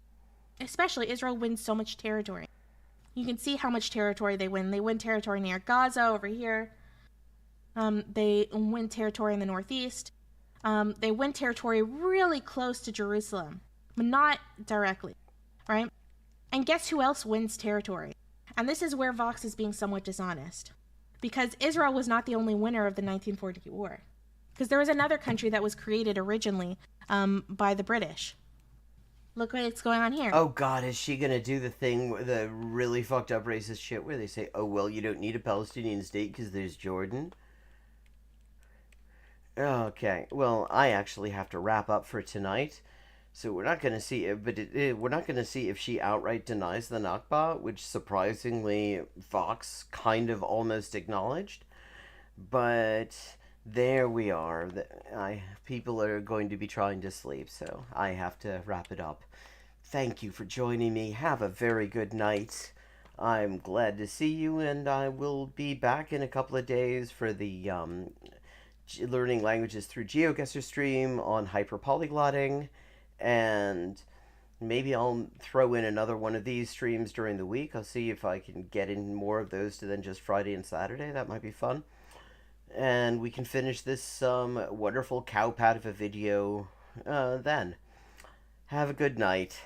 Especially, Israel wins so much territory. You can see how much territory they win. They win territory near Gaza over here. They win territory in the northeast. They win territory really close to Jerusalem, but not directly, right? And guess who else wins territory? And this is where Vox is being somewhat dishonest. Because Israel was not the only winner of the 1948 war. Because there was another country that was created originally by the British. Look what's going on here. Oh God, is she gonna do the really fucked up racist shit where they say, oh well, you don't need a Palestinian state because there's Jordan? Okay, well, I actually have to wrap up for tonight. So we're not going to see it, but we're not going to see if she outright denies the Nakba, which surprisingly Vox kind of almost acknowledged. But there we are. People are going to be trying to sleep, so I have to wrap it up. Thank you for joining me. Have a very good night. I'm glad to see you, and I will be back in a couple of days for the learning languages through Geoguessr stream on hyperpolyglotting. And maybe I'll throw in another one of these streams during the week. I'll see if I can get in more of those than just Friday and Saturday. That might be fun. And we can finish this wonderful cowpat of a video then. Have a good night.